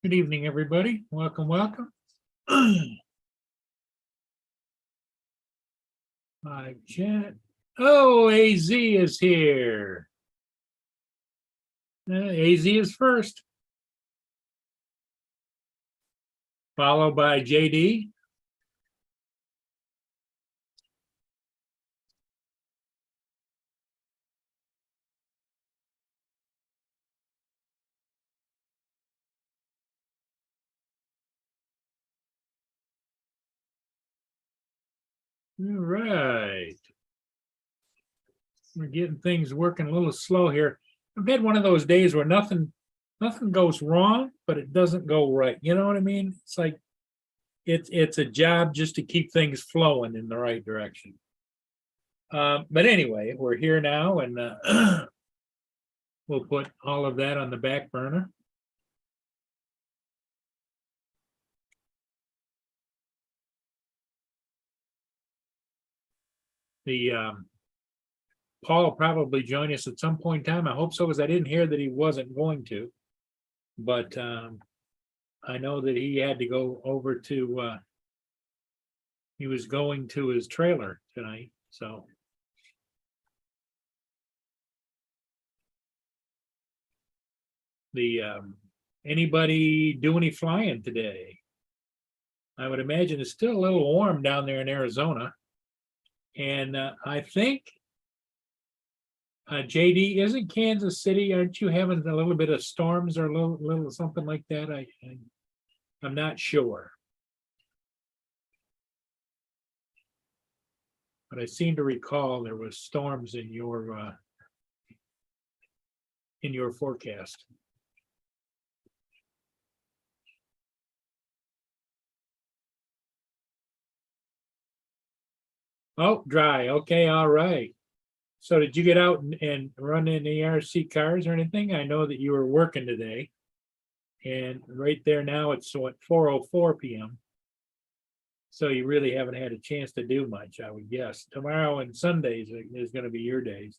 Good evening, everybody. Welcome, welcome. Live chat. Oh, AZ is here. AZ is first, followed by JD. All right. We're getting things working a little slow here. I've had one of those days where nothing goes wrong, but it doesn't go right. You know what I mean? It's like it's a job just to keep things flowing in the right direction. But anyway, we're here now, and we'll put all of that on the back burner. The Paul will probably join us at some point in time. I hope so, because I didn't hear that he wasn't going to. But I know that he had to go over to, he was going to his trailer tonight, so. The anybody do any flying today? I would imagine it's still a little warm down there in Arizona. And I think JD, isn't Kansas City, aren't you having a little bit of storms or a little something like that? I'm not sure. But I seem to recall there was storms in your forecast. Oh, dry. Okay, all right. So did you get out and run in the RC cars or anything? I know that you were working today. And right there now it's so at 4:04 p.m. So you really haven't had a chance to do much, I would guess. Tomorrow and Sundays is going to be your days.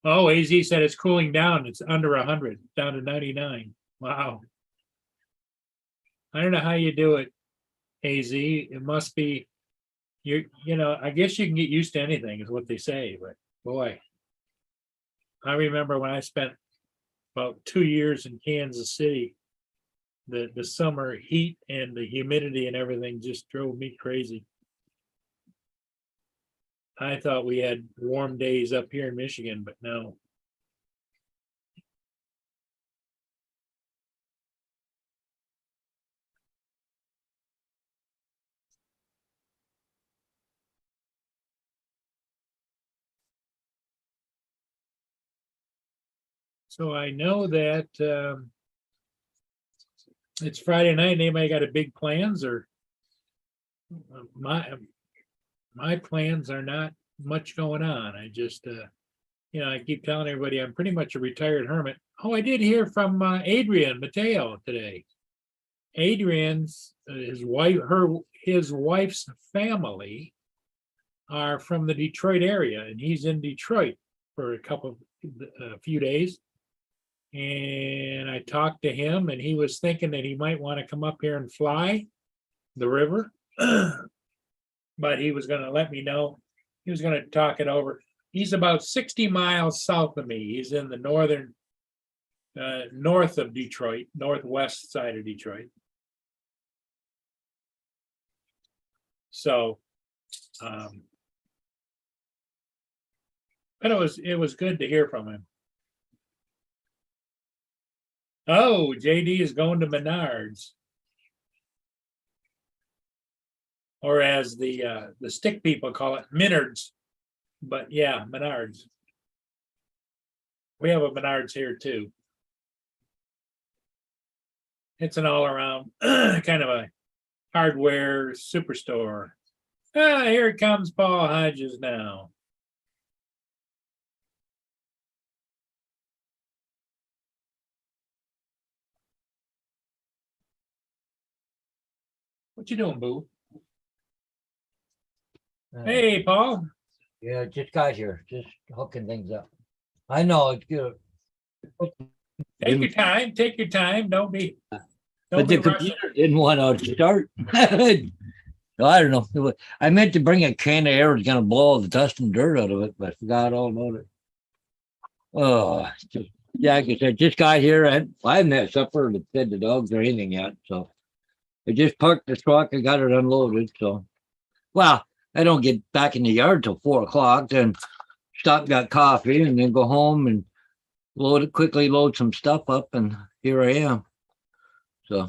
Oh, AZ said it's cooling down. It's under 100, down to 99. Wow. I don't know how you do it, AZ. It must be, you know, I guess you can get used to anything is what they say, but boy. I remember when I spent about 2 years in Kansas City, the summer heat and the humidity and everything just drove me crazy. I thought we had warm days up here in Michigan, but no. So I know that it's Friday night. Anybody got a big plans? Or my plans are not much going on. I just you know, I keep telling everybody I'm pretty much a retired hermit. Oh, I did hear from Adrian Mateo today. Adrian's his wife's family are from the Detroit area, and he's in Detroit for a few days. And I talked to him, and he was thinking that he might want to come up here and fly the river. But he was going to let me know. He was going to talk it over. He's about 60 miles south of me. He's in the northern, north of Detroit, northwest side of Detroit. So, but it was good to hear from him. Oh, JD is going to Menards. Or as the stick people call it, Minards. But yeah, Menards. We have a Menards here too. It's an all-around kind of a hardware superstore. Ah, here comes Paul Hodges now. What you doing, boo? Hey, Paul. Yeah, just got here, just hooking things up. I know it's good. Take your time. Take your time. Don't But be the rushing. computer didn't want to start. I don't know. I meant to bring a can of air. It's going to blow all the dust and dirt out of it, but I forgot all about it. Oh, yeah, like I said, just got here. I haven't had supper to fed the dogs or anything yet. So I just parked the truck. I got it unloaded. So, well, I don't get back in the yard till 4 o'clock. Then stop, got coffee, and then go home and quickly load some stuff up. And here I am. So,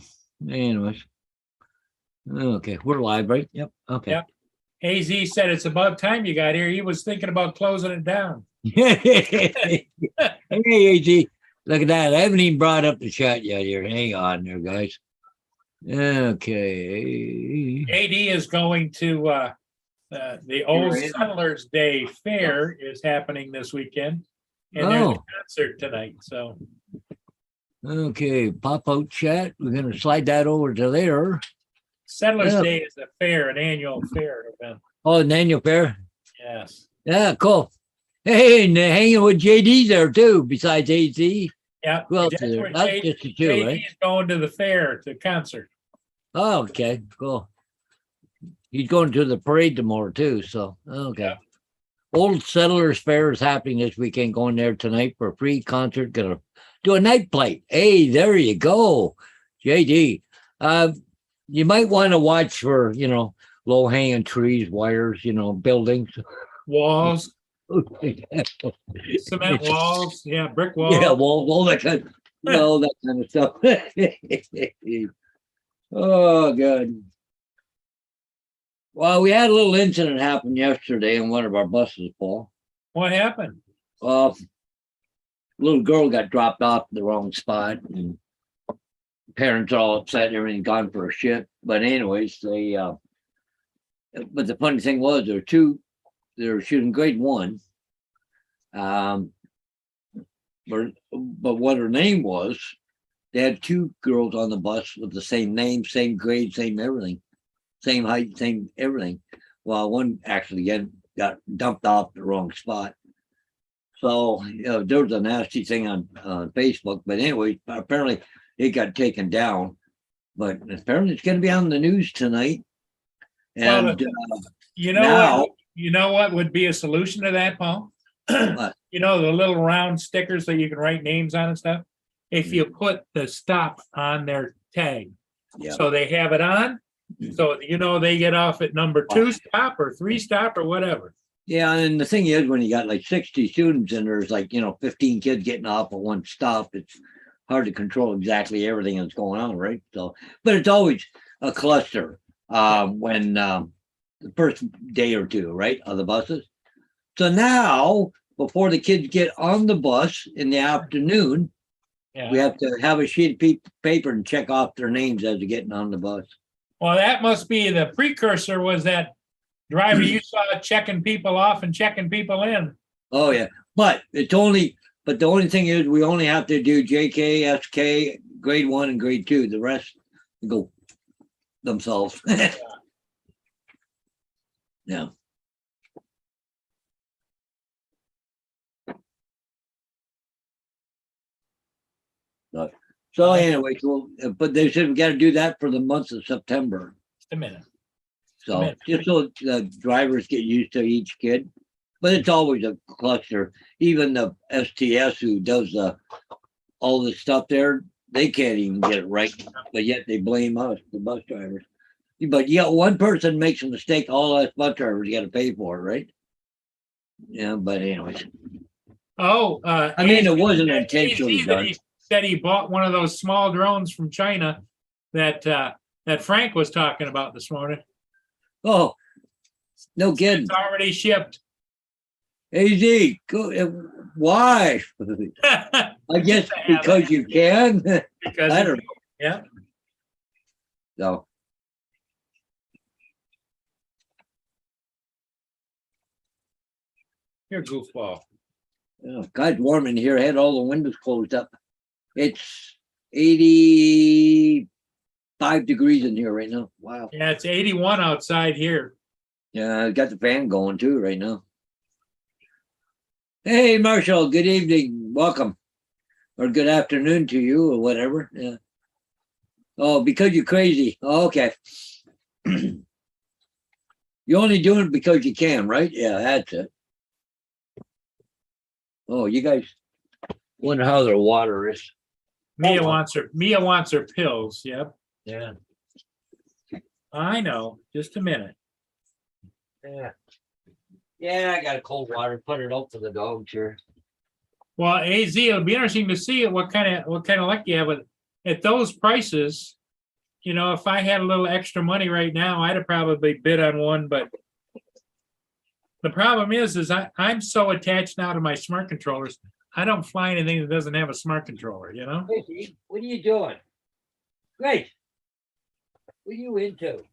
anyways. Okay, we're live, right? Yep. Okay. Yep. AZ said it's about time you got here. He was thinking about closing it down. Hey, AG, look at that. I haven't even brought up the chat yet here. Hang on there, guys. Okay. AD is going to the Old Settlers Day Fair is happening this weekend. And there's a concert tonight. So okay, pop out chat. We're gonna slide that over to there. Settlers Day is a fair, an annual fair event. Oh, an annual fair. Yes. Yeah, cool. Hey, and hanging with JD there too, besides AZ. Yeah. Who else is there? That's just the two, right? JD is going to the fair, to concert. Oh, okay, cool. He's going to the parade tomorrow too, so okay. Yeah. Old Settlers Fair is happening this weekend. Going there tonight for a free concert. Gonna do a night play. Hey, there you go, JD. You might want to watch for low hanging trees, wires, buildings, walls, cement walls, yeah, brick walls, yeah, walls, all that kind of stuff. Oh, good. Well, we had a little incident happen yesterday in one of our buses, Paul. What happened? Little girl got dropped off in the wrong spot, and parents are all upset and everything, gone for a shit. But anyways, but the funny thing was they were shooting grade 1. But what her name was, they had 2 girls on the bus with the same name, same grade, same everything. Same height, same everything. Well, one actually got dumped off the wrong spot. So there was a nasty thing on Facebook. But anyway, apparently it got taken down. But apparently it's going to be on the news tonight. And you know what would be a solution to that, Paul? The little round stickers that you can write names on and stuff. If you put the stop on their tag, so they have it on. So, they get off at number 2 stop or 3 stop or whatever. Yeah. And the thing is, when you got like 60 students and there's 15 kids getting off at one stop, it's hard to control exactly everything that's going on. Right. So, but it's always a cluster when the first day or two, right, of the buses. So now, before the kids get on the bus in the afternoon, we have to have a sheet of paper and check off their names as they're getting on the bus. Well, that must be the precursor, was that driver you saw checking people off and checking people in. Oh, yeah. But the only thing is we only have to do JK, SK, grade 1 and grade 2. The rest go themselves. Yeah. So anyway, but they said we got to do that for the month of September. Just a minute. So just so the drivers get used to each kid, but it's always a cluster. Even the STS who does all the stuff there, they can't even get it right, but yet they blame us, the bus drivers. But one person makes a mistake, all us bus drivers got to pay for it, right? Yeah, but anyways. I mean, it wasn't intentionally done. He said he bought one of those small drones from China that Frank was talking about this morning. Oh, no kidding. It's already shipped. AZ, why? I guess because you can. Because I don't know. Yeah. So. You're a goofball. Oh, God, warm in here. I had all the windows closed up. It's 85 degrees in here right now. Wow. Yeah, it's 81 outside here. Yeah, I got the fan going too right now. Hey, Marshall. Good evening. Welcome. or good afternoon to you or whatever. Yeah. Oh, because you're crazy. Oh, okay. You're only doing it because you can, right? Yeah, that's it. Oh, you guys wonder how their water is. Mia wants her pills. Yep. Yeah. I know. Just a minute. Yeah. Yeah, I got a cold water. Put it out for the dogs here. Well, AZ, it'll be interesting to see what kind of luck you have with at those prices. You know, if I had a little extra money right now, I'd have probably bid on one, but the problem is I'm so attached now to my smart controllers. I don't fly anything that doesn't have a smart controller, you know? Gracie, what are you doing? Grace, what are you into?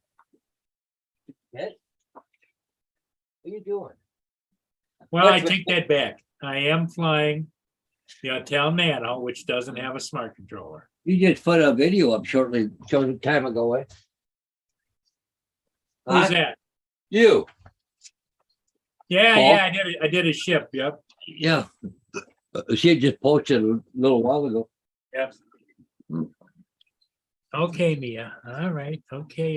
Yes? What are you doing? Well, I take that back. I am flying the Autel Nano, which doesn't have a smart controller. You just put a video up short time ago, eh? Who's that? You. Yeah, Paul? yeah, I did a ship. Yep. Yeah. She just posted a little while ago. Yep. Okay, Mia. All right. Okay.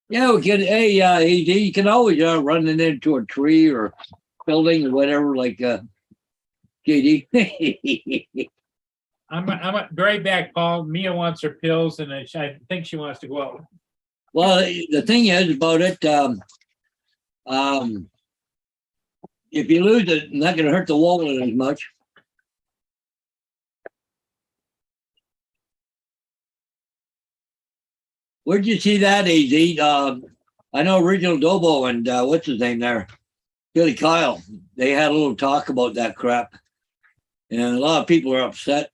Yeah, we can. Hey, you can always run it into a tree or building or whatever, like JD. I'm be right back, Paul. Mia wants her pills, and I think she wants to go out. Well, the thing is about it, if you lose it, it's not going to hurt the wallet as much. Where'd you see that, AZ? I know Original Dobo and what's his name there? Billy Kyle. They had a little talk about that crap. And a lot of people are upset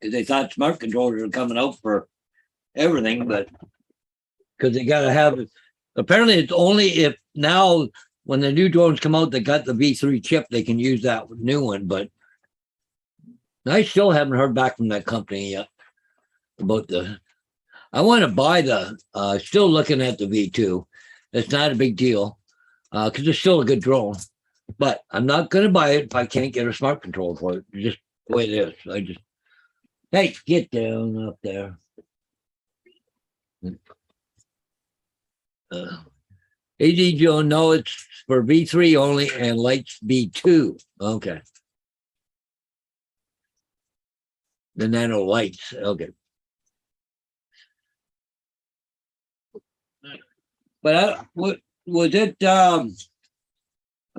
because they thought smart controllers are coming out for everything, but because they got to have it. Apparently, it's only if now when the new drones come out that got the V3 chip, they can use that new one. But I still haven't heard back from that company yet about the. I want to buy the. Still looking at the V2. It's not a big deal because it's still a good drone. But I'm not going to buy it if I can't get a smart control for it. It's just the way it is. Hey, get down up there. AD Joe, no, it's for V3 only and lights V2. Okay. The nano lights. Okay. But what was it? I'm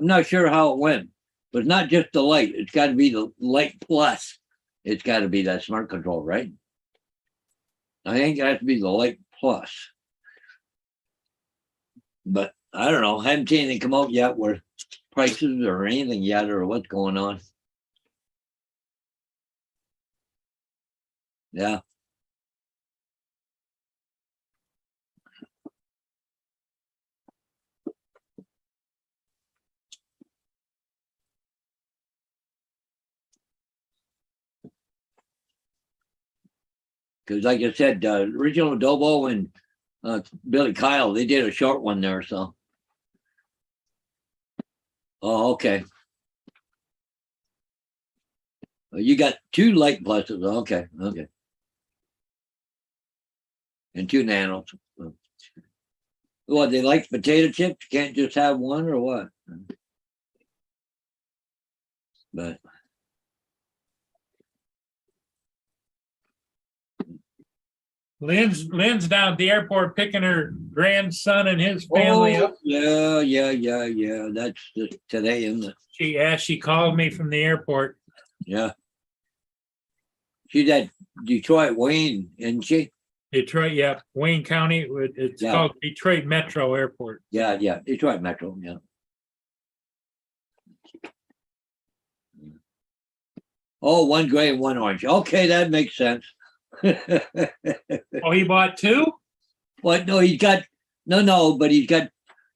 not sure how it went, but it's not just the light. It's got to be the light plus. It's got to be that smart control, right? I think it has to be the light plus. But I don't know. I haven't seen anything come out yet where prices or anything yet or what's going on. Yeah. Because like I said, Original Dobo and Billy Kyle, they did a short one there. So. Oh, okay. You got 2 light pluses. Okay. And 2 nanos. What, they like potato chips? You can't just have one or what? But Lynn's down at the airport picking her grandson and his family up. Yeah. That's just today, isn't it? She called me from the airport. Yeah. She's at Detroit, Wayne, isn't she? Detroit, yeah. Wayne County. It's called Detroit Metro Airport. Yeah. Detroit Metro, yeah. Oh, 1 gray and 1 orange. Okay, that makes sense. Oh, he bought 2? What? No, he's got but he's got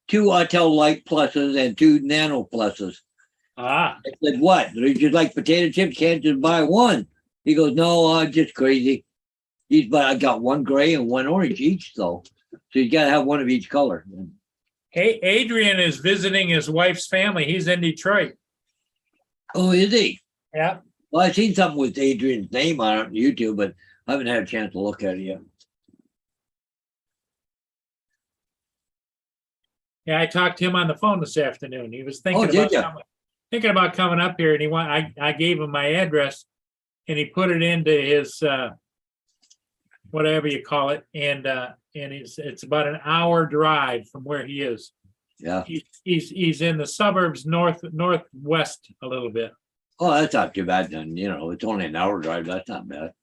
2 Autel light pluses and 2 nano pluses. Ah. I said, what? They're just like potato chips, can't just buy one. He goes, no, I'm just crazy. But I got 1 gray and 1 orange each, though. So you got to have one of each color. Hey, Adrian is visiting his wife's family. He's in Detroit. Oh, is he? Yeah. Well, I've seen something with Adrian's name on it on YouTube, but I haven't had a chance to look at it yet. Yeah, I talked to him on the phone this afternoon. He was thinking did about ya? coming up here, and I gave him my address, and he put it into his whatever you call it, and it's about an hour drive from where he is. Yeah. He's in the suburbs northwest a little bit. Oh, that's not too bad then. It's only an hour drive. That's not bad.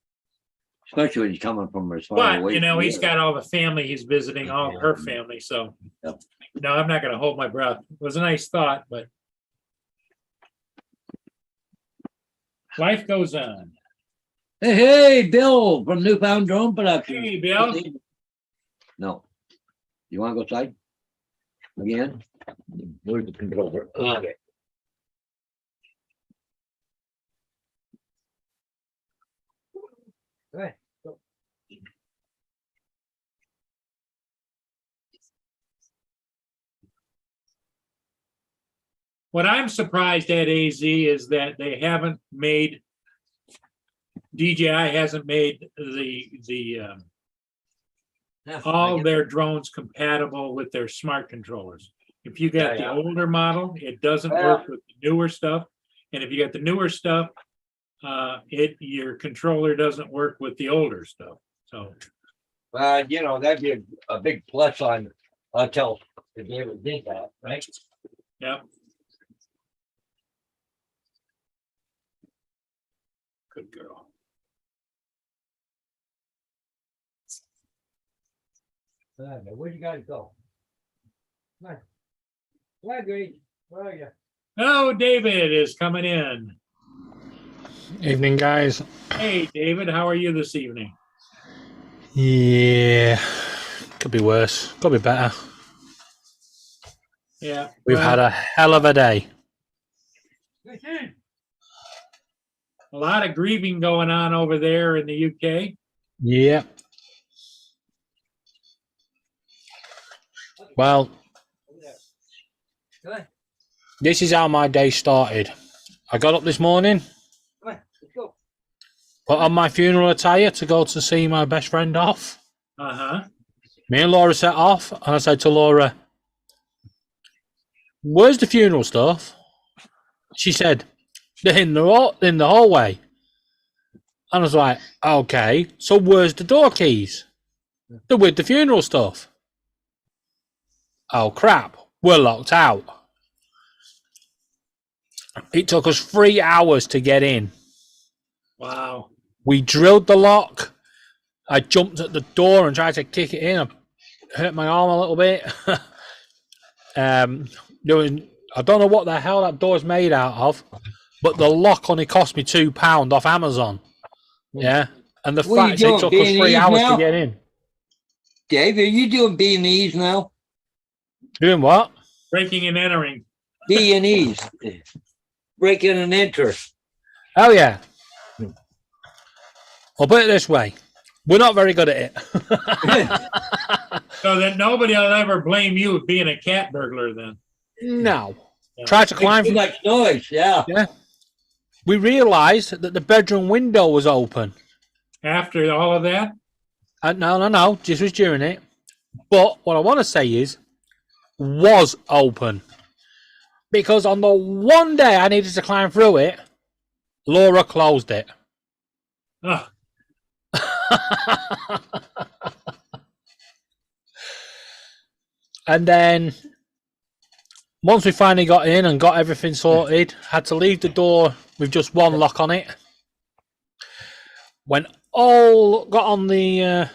Especially when you're coming from as far But, away. he's got all the family he's visiting, all her family, so. Yep. No, I'm not gonna hold my breath. It was a nice thought, but. Life goes on. Hey, Bill from Newfound Drone Production. Hey, Bill. No. You want to go side? Again? Where's the controller? Okay. Go ahead. Go. What I'm surprised at AZ is that they haven't made, DJI hasn't made all their drones compatible with their smart controllers. If you got the older model, it doesn't work with the newer stuff. And if you got the newer stuff, your controller doesn't work with the older stuff. So, that'd be a big plus on Autel to be able to do that, right? yeah. Good girl. Where you guys go? Come on. Where, Grace? Where are you? Oh, David is coming in. Evening, guys. Hey, David, how are you this evening? Yeah, could be worse. Could be better. Yeah. We've had a hell of a day. A lot of grieving going on over there in the UK. Yeah. Well, this is how my day started. I got up this morning, put on my funeral attire to go to see my best friend off. Uh-huh. Me and Laura set off, and I said to Laura, "Where's the funeral stuff?" She said, "They're in the hallway." And I was like, "Okay, so where's the door keys?" "They're with the funeral stuff." "Oh crap, we're locked out." It took us 3 hours to get in. Wow. We drilled the lock. I jumped at the door and tried to kick it in. I hurt my arm a little bit. I don't know what the hell that door's made out of, but the lock only cost me £2 off Amazon. Yeah, and the What are you fact it took doing, us 3 B&Es hours now? to get in. Dave, are you doing B&Es now? Doing what? Breaking and entering. B&Es. Breaking and enter. Oh yeah. I'll put it this way: we're not very good at it. So that nobody will ever blame you for being a cat burglar then. No. Yeah. Tried to climb. Too much noise, yeah. Yeah. We realised that the bedroom window was open. After all of that? No. Just was during it. But what I want to say is, was open. Because on the one day I needed to climb through it, Laura closed it. Oh, And then once we finally got in and got everything sorted, had to leave the door with just one lock on it. When all got on the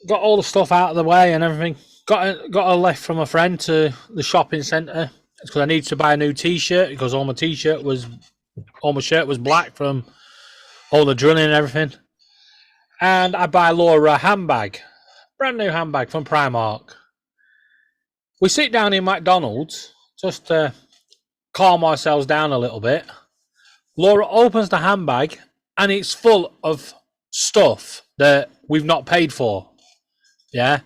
got all the stuff out of the way and everything, got a lift from a friend to the shopping centre because I needed to buy a new t-shirt because all my shirt was black from all the drilling and everything. And I buy Laura a handbag. Brand new handbag from Primark. We sit down in McDonald's just to calm ourselves down a little bit. Laura opens the handbag and it's full of stuff that we've not paid for. Yeah.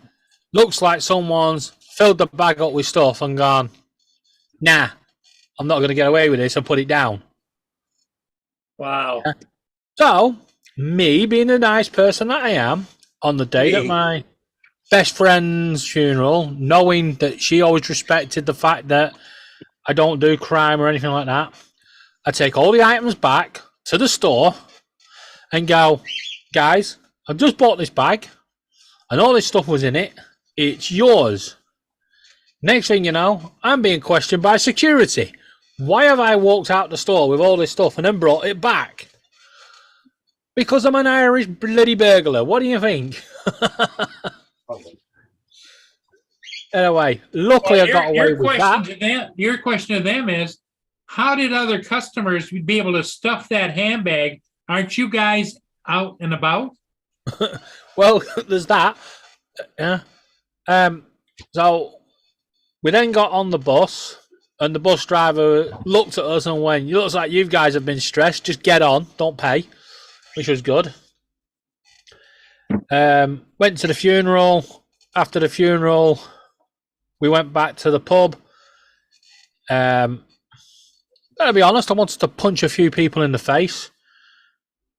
Looks like someone's filled the bag up with stuff and gone, nah, I'm not going to get away with this, and put it down. Wow. So, me being the nice person that I am, on the day that Hey. my best friend's funeral, knowing that she always respected the fact that I don't do crime or anything like that, I take all the items back to the store and go, guys, I've just bought this bag and all this stuff was in it. It's yours. Next thing you know, I'm being questioned by security. Why have I walked out the store with all this stuff and then brought it back? Because I'm an Irish bloody burglar. What do you think? Anyway, luckily Well, I got away your with question that. to them, your question to them is, how did other customers be able to stuff that handbag? Aren't you guys out and about? Well, there's that. Yeah. So we then got on the bus, and the bus driver looked at us and went, "It looks like you guys have been stressed. Just get on, don't pay," which was good. Went to the funeral. After the funeral, we went back to the pub. Gotta be honest, I wanted to punch a few people in the face.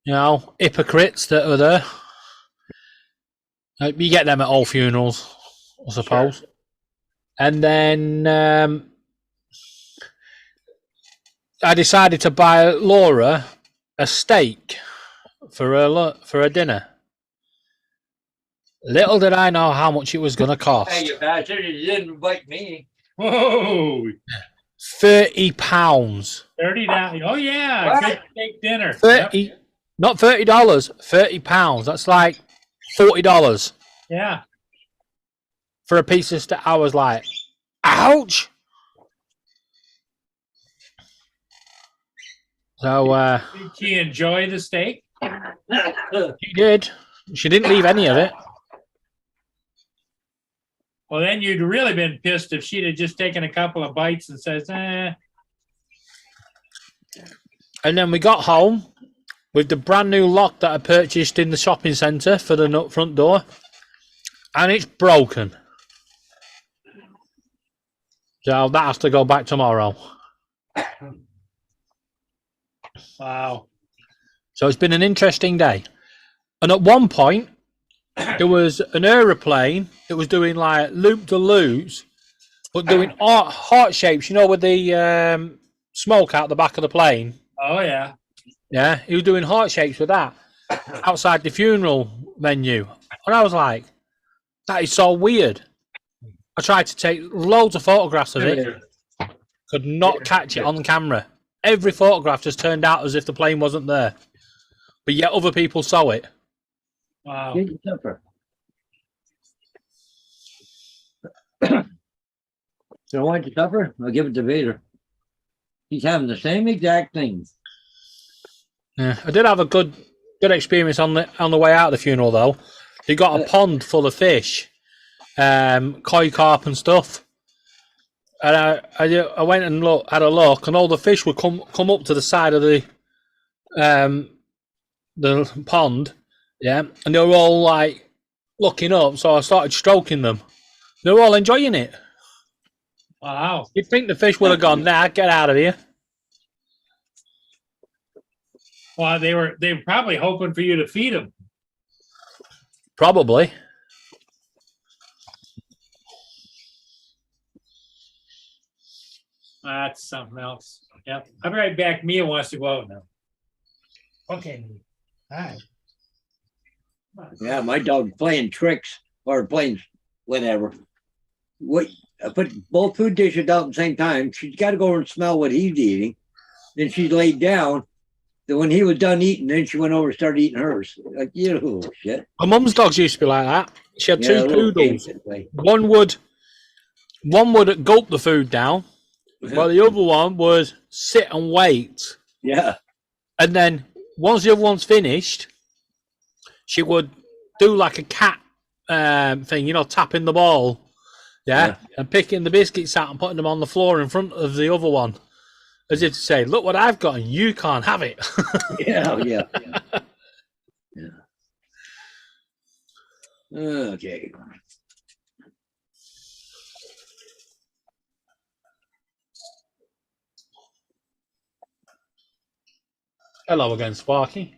You know, hypocrites that are there. You get them at all funerals, I suppose. Sure. And then I decided to buy Laura a steak for her dinner. Little did I know how much it was going to cost. Hey, you bastard! You didn't invite me. Whoa, £30. $30. Oh yeah, What? good steak dinner. 30, yep. Not $30. £30. That's like $40. Yeah. For a piece of steak. I was like, ouch. So did she enjoy the steak? She did. She didn't leave any of it. Well, then you'd really been pissed if she'd have just taken a couple of bites and says, eh. And then we got home with the brand new lock that I purchased in the shopping centre for the front door. And it's broken. So that has to go back tomorrow. Wow. So it's been an interesting day. And at one point, there was an aeroplane that was doing like loop-de-loops, but doing heart shapes, you know, with the smoke out the back of the plane. Oh, yeah. Yeah, he was doing heart shapes with that outside the funeral venue. And I was like, that is so weird. I tried to take loads of photographs of it. Could not catch it on camera. Every photograph just turned out as if the plane wasn't there. But yet other people saw it. Wow. Get your supper. So want your supper? I'll give it to Vader. He's having the same exact thing. Yeah, I did have a good experience on the way out of the funeral though. They got a pond full of fish, koi carp and stuff. And I went and had a look, and all the fish would come up to the side of the pond, yeah, and they were all like looking up. So I started stroking them. They were all enjoying it. Wow. You'd think the fish would have gone, nah, get out of here. Well, they were probably hoping for you to feed them. Probably. That's something else. Yep. I'll be right back. Mia wants to go out now. Okay. Hi. Yeah, my dog's playing tricks or playing whatever. What? I put both food dishes out at the same time. She's got to go over and smell what he's eating. Then she laid down. Then when he was done eating, then she went over and started eating hers. Like, you know, shit. My mum's dogs used to be like that. She had two poodles. One would gulp the food down, while the other one would sit and wait. Yeah. And then once the other one's finished, she would do like a cat thing, you know, tapping the ball. Yeah. And picking the biscuits out and putting them on the floor in front of the other one. As if to say, look what I've got and you can't have it. Yeah. Okay. Hello again, Sparky.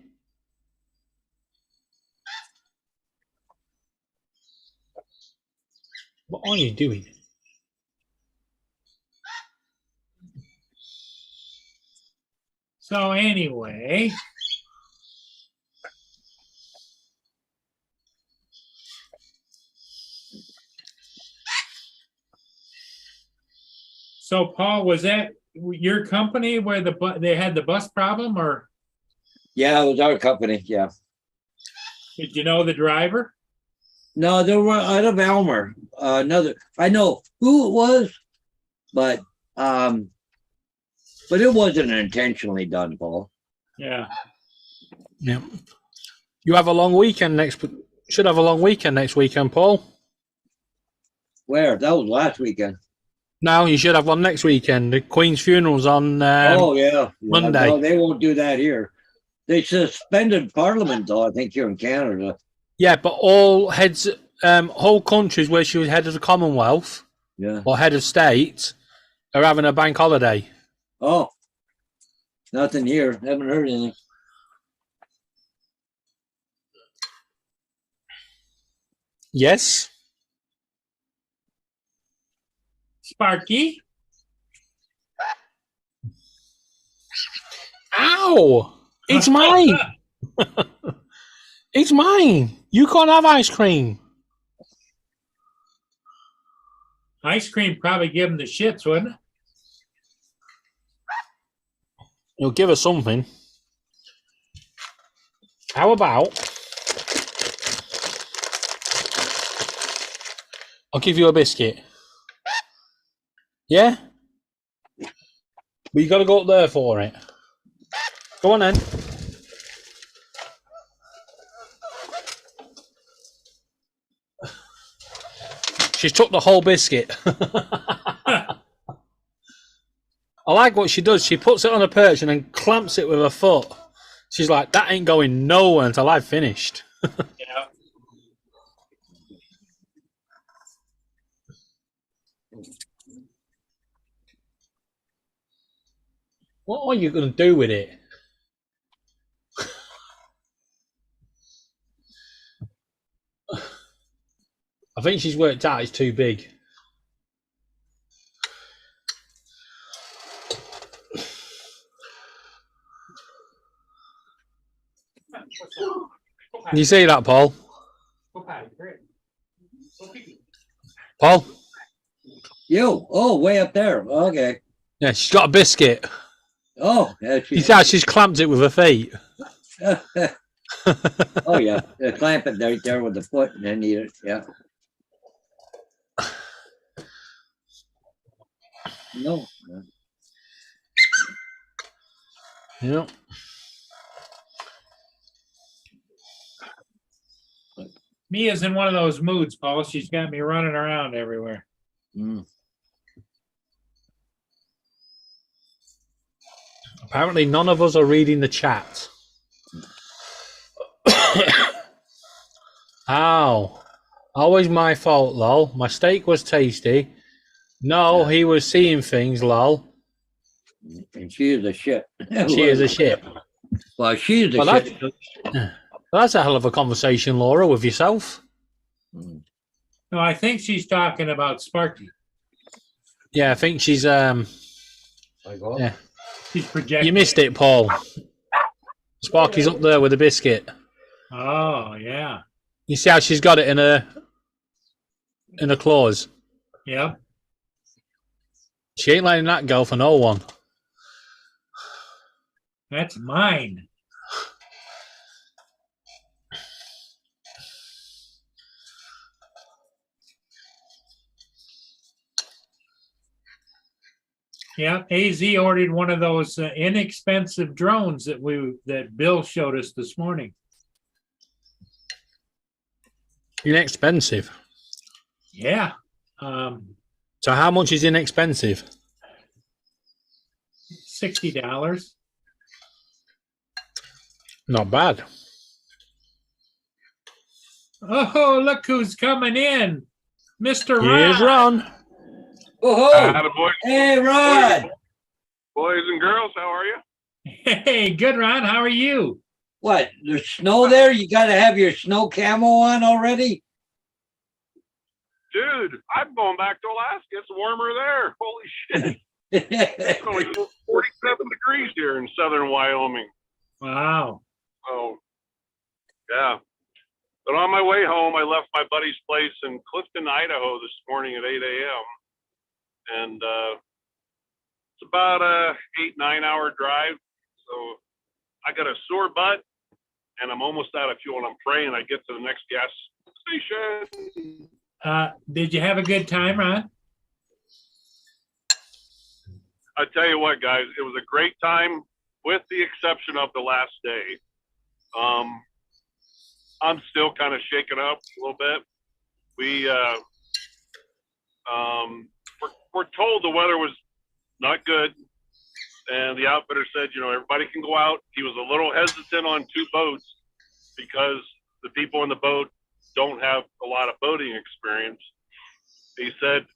What are you doing? So anyway. So Paul, was that your company where they had the bus problem, or Yeah, it was our company. Yeah. did you know the driver? No, they were out of Elmer. I know who it was, but it wasn't intentionally done, Paul. Yeah. Yeah. You have a long weekend should have a long weekend next weekend, Paul. Where? That was last weekend. No, you should have one next weekend. The Queen's funeral's on Oh yeah. Monday. No, they won't do that here. They suspended Parliament, though. I think here in Canada. Yeah, but all heads, whole countries where she was head of the Commonwealth Yeah. or head of state are having a bank holiday. Oh, nothing here. Haven't heard anything. Yes. Sparky? Ow! It's mine. It's mine. You can't have ice cream. Ice cream probably give him the shits, wouldn't it? You'll give her something. How about I'll give you a biscuit. Yeah? But you gotta go up there for it. Go on then. She's took the whole biscuit. I like what she does. She puts it on a perch and then clamps it with her foot. She's like, that ain't going nowhere until I've finished. Yeah. What are you going to do with it? I think she's worked out it's too big. You see that, Paul? Paul? You? Oh, way up there. Okay. Yeah, she's got a biscuit. Oh, yeah. You see how she's clamped it with her feet? Oh, yeah. They clamp it right there with the foot and then eat it. Yeah. No. Yeah. Mia's in one of those moods, Paul. She's got me running around everywhere. Mm. Apparently, none of us are reading the chat. Ow. Always my fault, lol. My steak was tasty. No, Yeah. he was seeing things, lol. And she is a shit. She is a shit. Well, she's a Well, shit. That's a hell of a conversation, Laura, with yourself. Mm. No, I think she's talking about Sparky. Yeah, I think she's yeah. She's projecting. You missed it, Paul. Sparky's up there with a biscuit. Oh, yeah. You see how she's got it in her claws? Yep. She ain't letting that go for no one. That's mine. Yeah, AZ ordered one of those inexpensive drones that Bill showed us this morning. Inexpensive. Yeah. So how much is inexpensive? $60. Not bad. Oh, look who's coming in. Mr. Here's Ron. Ron. Oh, Attaboy. hey, Rod. Boys and girls, how are you? Hey, good, Ron. How are you? What? There's snow there? You got to have your snow camo on already? Dude, I'm going back to Alaska. It's warmer there. Holy shit. It's only 47 degrees here in southern Wyoming. Wow. So, yeah. But on my way home, I left my buddy's place in Clifton, Idaho this morning at 8 a.m. And it's about a 8-9 hour drive. So I got a sore butt and I'm almost out of fuel and I'm praying I get to the next gas station. Did you have a good time, Ron? I tell you what, guys, it was a great time with the exception of the last day. I'm still kind of shaken up a little bit. We're told the weather was not good, and the outfitter said, everybody can go out. He was a little hesitant on 2 boats because the people in the boat don't have a lot of boating experience. He said,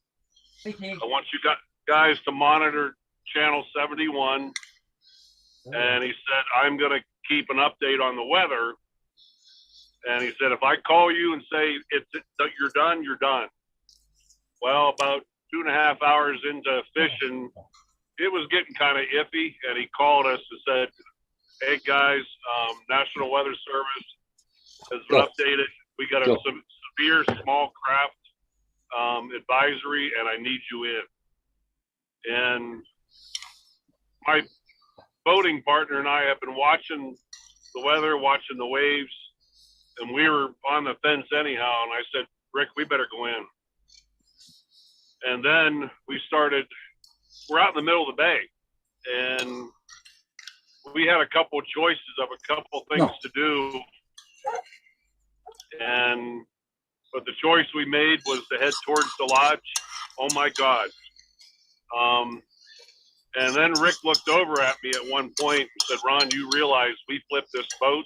I want you guys to monitor channel 71. And he said, I'm going to keep an update on the weather. And he said, if I call you and say you're done, you're done. Well, about 2.5 hours into fishing, it was getting kind of iffy. And he called us and said, hey, guys, National Weather Service has been updated. We got a severe small craft advisory, and I need you in. And my boating partner and I have been watching the weather, watching the waves, and we were on the fence anyhow. And I said, Rick, we better go in. And then we're out in the middle of the bay, and we had a couple of choices of a couple things to do. But the choice we made was to head towards the lodge. Oh my God. And then Rick looked over at me at one point and said, Ron, you realize we flipped this boat,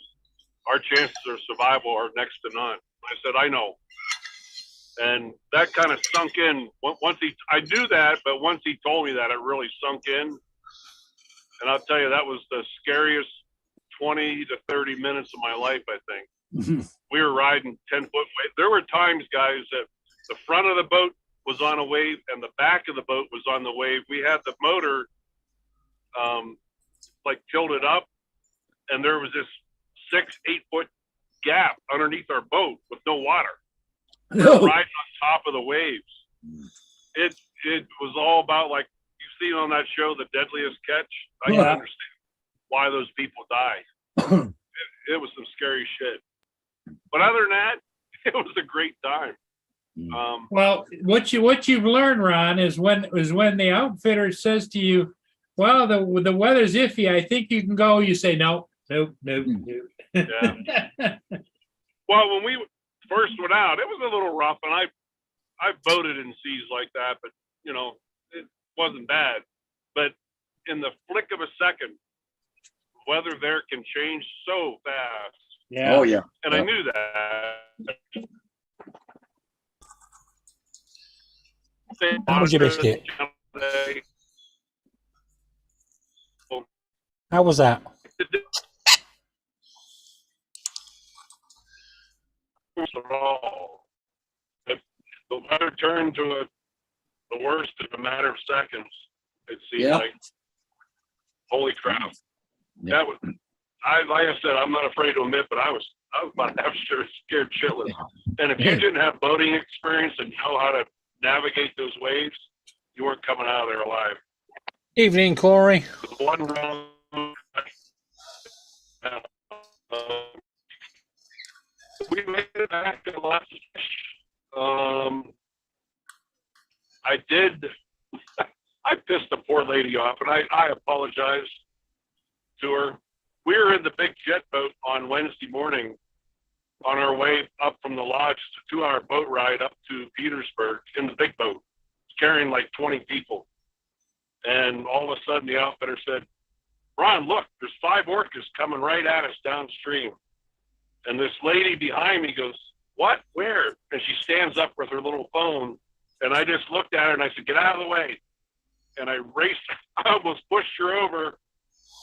our chances of survival are next to none. I said, I know. And that kind of sunk in. I knew that, but once he told me that, it really sunk in. And I'll tell you, that was the scariest 20 to 30 minutes of my life, I think. We were riding 10-foot wave. There were times, guys, that the front of the boat was on a wave and the back of the boat was on the wave. We had the motor tilted up, and there was this 6-8 foot gap underneath our boat with no water. We were riding on top of the waves. It was all about, like you've seen on that show, The Deadliest Catch. I can understand why those people die. It was some scary shit. But other than that, it was a great time. Well, what you've learned, Ron, is when the outfitter says to you, well, the weather's iffy, I think you can go, you say, no. Yeah. Well, when we first went out, it was a little rough, and I boated in seas like that, but it wasn't bad. But in the flick of a second, weather there can change so fast. Yeah. Oh, yeah. And I knew that. How was your biscuit? How was that? The weather turned to the worst in a matter of seconds. It seemed like, holy crap. Yeah. That was, like I said, I'm not afraid to admit, but I was about to have scared shitless. And if you didn't have boating experience and know how to navigate those waves, you weren't coming out of there alive. Evening, Corey. One wrong. We made it back to the last fish. I pissed the poor lady off, and I apologize to her. We were in the big jet boat on Wednesday morning on our way up from the lodge. It's a 2-hour boat ride up to Petersburg in the big boat, carrying like 20 people. And all of a sudden the outfitter said, Ron, look, there's 5 orcas coming right at us downstream. And this lady behind me goes, what? Where? And she stands up with her little phone. And I just looked at her and I said, get out of the way. And I raced, I almost pushed her over.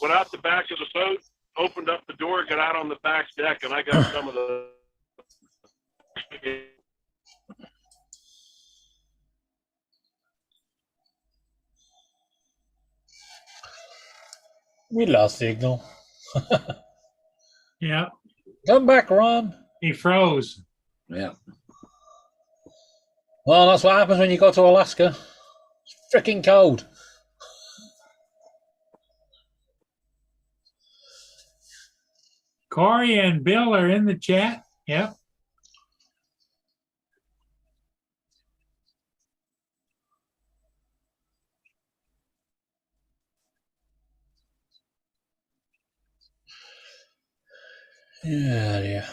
went out the back of the boat, opened up the door, got out on the back deck, and I got some of the. We lost signal. Yeah, Come back, Ron. he froze. Yeah. Well, that's what happens when you go to Alaska. It's freaking cold. Corey and Bill are in the chat. Yep. Yeah, yeah.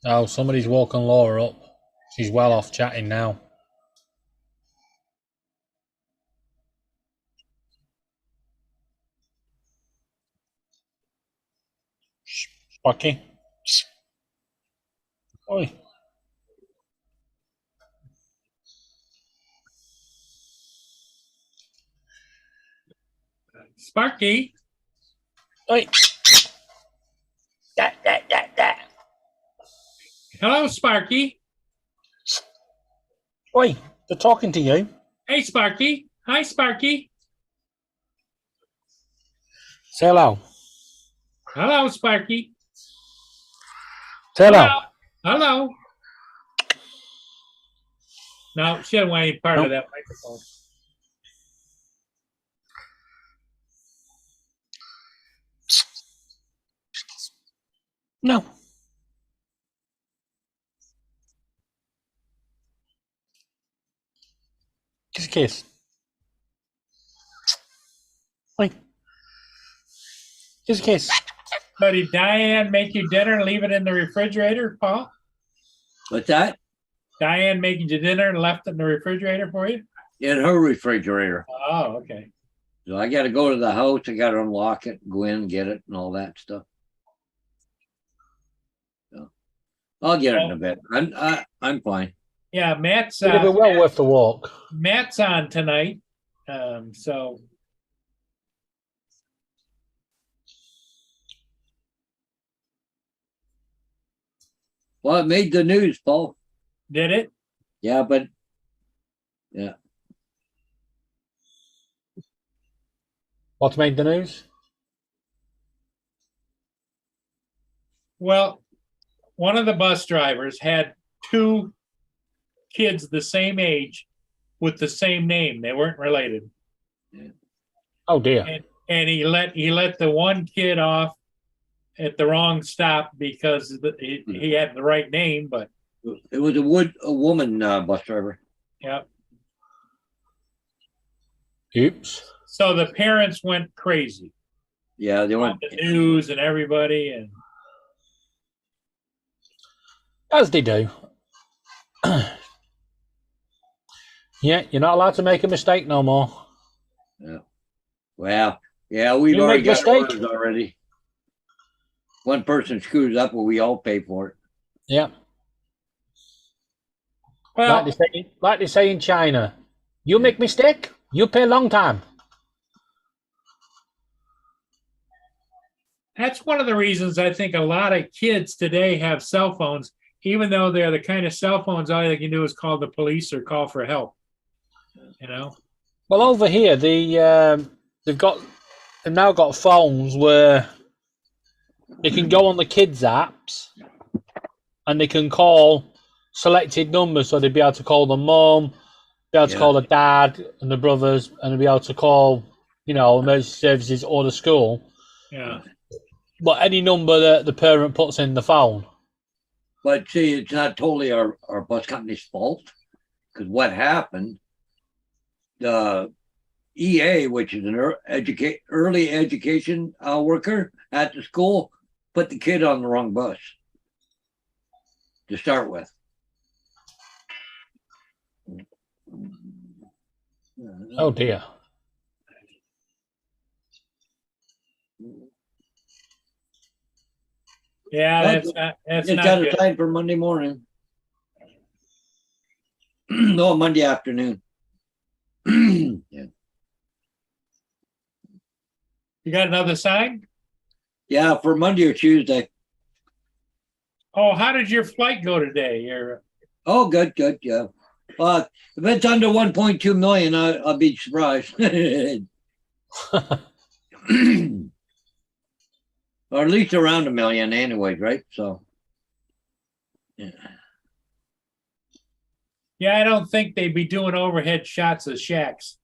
Oh, somebody's walking Laura up. She's well off chatting now. Sparky. Oi. Sparky. Oi. Da. Hello, Sparky. Oi, they're talking to you. Hey, Sparky. Hi, Sparky. Say hello. Hello, Sparky. Say hello. Hello. No, she doesn't want any part of that microphone. No. Kiss a kiss. Oi. Kiss a kiss. So did Diane make you dinner and leave it in the refrigerator, Paul? What's that? Diane making you dinner and left it in the refrigerator for you? In her refrigerator. Oh, okay. So I got to go to the house. I got to unlock it, go in, get it, and all that stuff. So I'll get it in a bit. I'm fine. Yeah, Matt's It'll be well worth the walk. Matt's on tonight. So Well, it made the news, Paul. did it? Yeah, but yeah. What's made the news? Well, one of the bus drivers had two kids the same age with the same name. They weren't related. Oh dear. And he let the one kid off at the wrong stop because he had the right name, but It was a woman bus driver. yeah. Oops. So the parents went crazy. Yeah, they On went. the news and everybody, and As they do. Yeah, you're not allowed to make a mistake no more. Yeah. Well, yeah, we've You already make got mistake. orders already. One person screws up, but we all pay for it. Yeah. well, Like they say in China, you make mistake, you pay long time. that's one of the reasons I think a lot of kids today have cell phones, even though they're the kind of cell phones all they can do is call the police or call for help. You know? Well, over here they've now got phones where they can go on the kids' apps and they can call selected numbers, so they'd be able to call the mum, be able to call the dad and the brothers, and they'd be able to call, emergency services or the school. Yeah. But any number that the parent puts in the phone. But see, it's not totally our bus company's fault, because what happened, the EA, which is an early education worker at the school, put the kid on the wrong bus to start with. Oh dear. Yeah, Well, that's Just not got it good. signed for Monday morning. No, Monday afternoon. Yeah. You got another sign? Yeah, for Monday or Tuesday. Oh, how did your flight go today? Oh, good, good, yeah. If it's under 1.2 million, I'll be surprised. Or at least around a million anyways, right? So yeah. Yeah, I don't think they'd be doing overhead shots of shacks.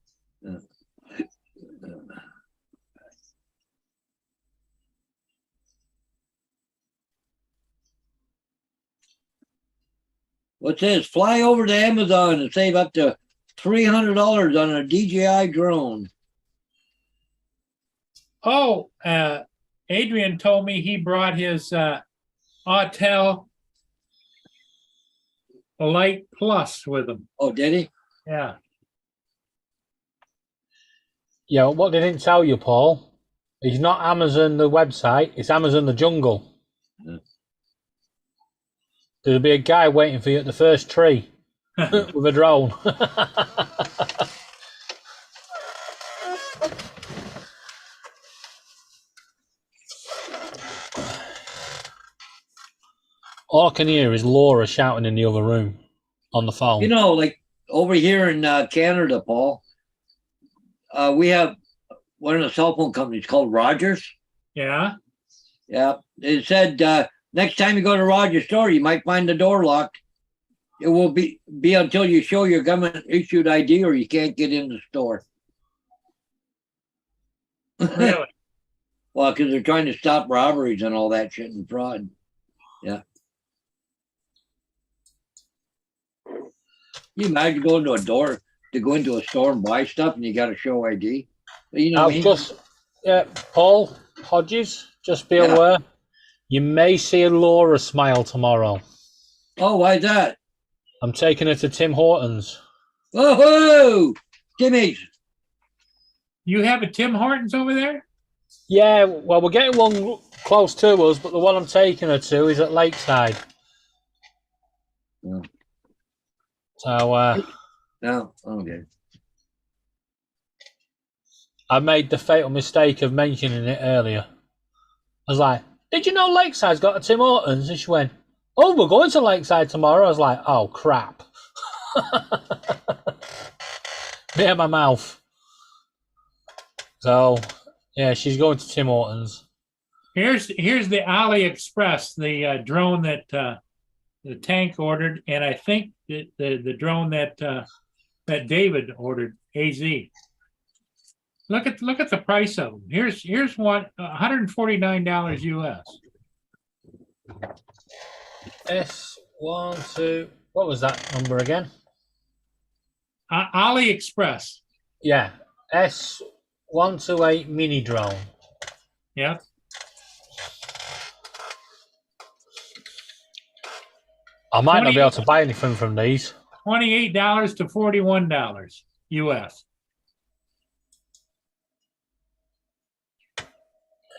What's this? Fly over to Amazon and save up to $300 on a DJI drone. Oh, Adrian told me he brought his Autel Light Plus with him. Oh, did he? Yeah. Yeah, what they didn't tell you, Paul, is not Amazon the website, it's Amazon the jungle. Yeah. There'll be a guy waiting for you at the first tree with a drone. All I can hear is Laura shouting in the other room on the phone. You know, like over here in Canada, Paul, we have one of the cell phone companies called Rogers. Yeah. Yeah. It said next time you go to Rogers store, you might find the door locked. It will be until you show your government issued ID or you can't get in the store. Really? Well, because they're trying to stop robberies and all that shit and fraud. Yeah. You imagine going to go into a store and buy stuff and you got to show ID? You know what I mean? Yeah, Paul Hodges, just be Yeah. aware. You may see a Laura smile tomorrow. Oh, why's that? I'm taking her to Tim Hortons. Whoa, Timmy's. You have a Tim Hortons over there? Yeah, well, we're getting one close to us, but the one I'm taking her to is at Lakeside. Yeah. So No, okay. I made the fatal mistake of mentioning it earlier. I was like, did you know Lakeside's got a Tim Hortons? And she went, oh, we're going to Lakeside tomorrow. I was like, oh, crap. Me and my mouth. So, yeah, she's going to Tim Hortons. Here's the AliExpress, the drone that the tank ordered, and I think the drone that David ordered, AZ. Look at the price of them. Here's one, $149 US. S12. What was that number again? AliExpress. Yeah, S128 mini drone. Yeah. I might not be able to buy anything from these. $28 to $41 US.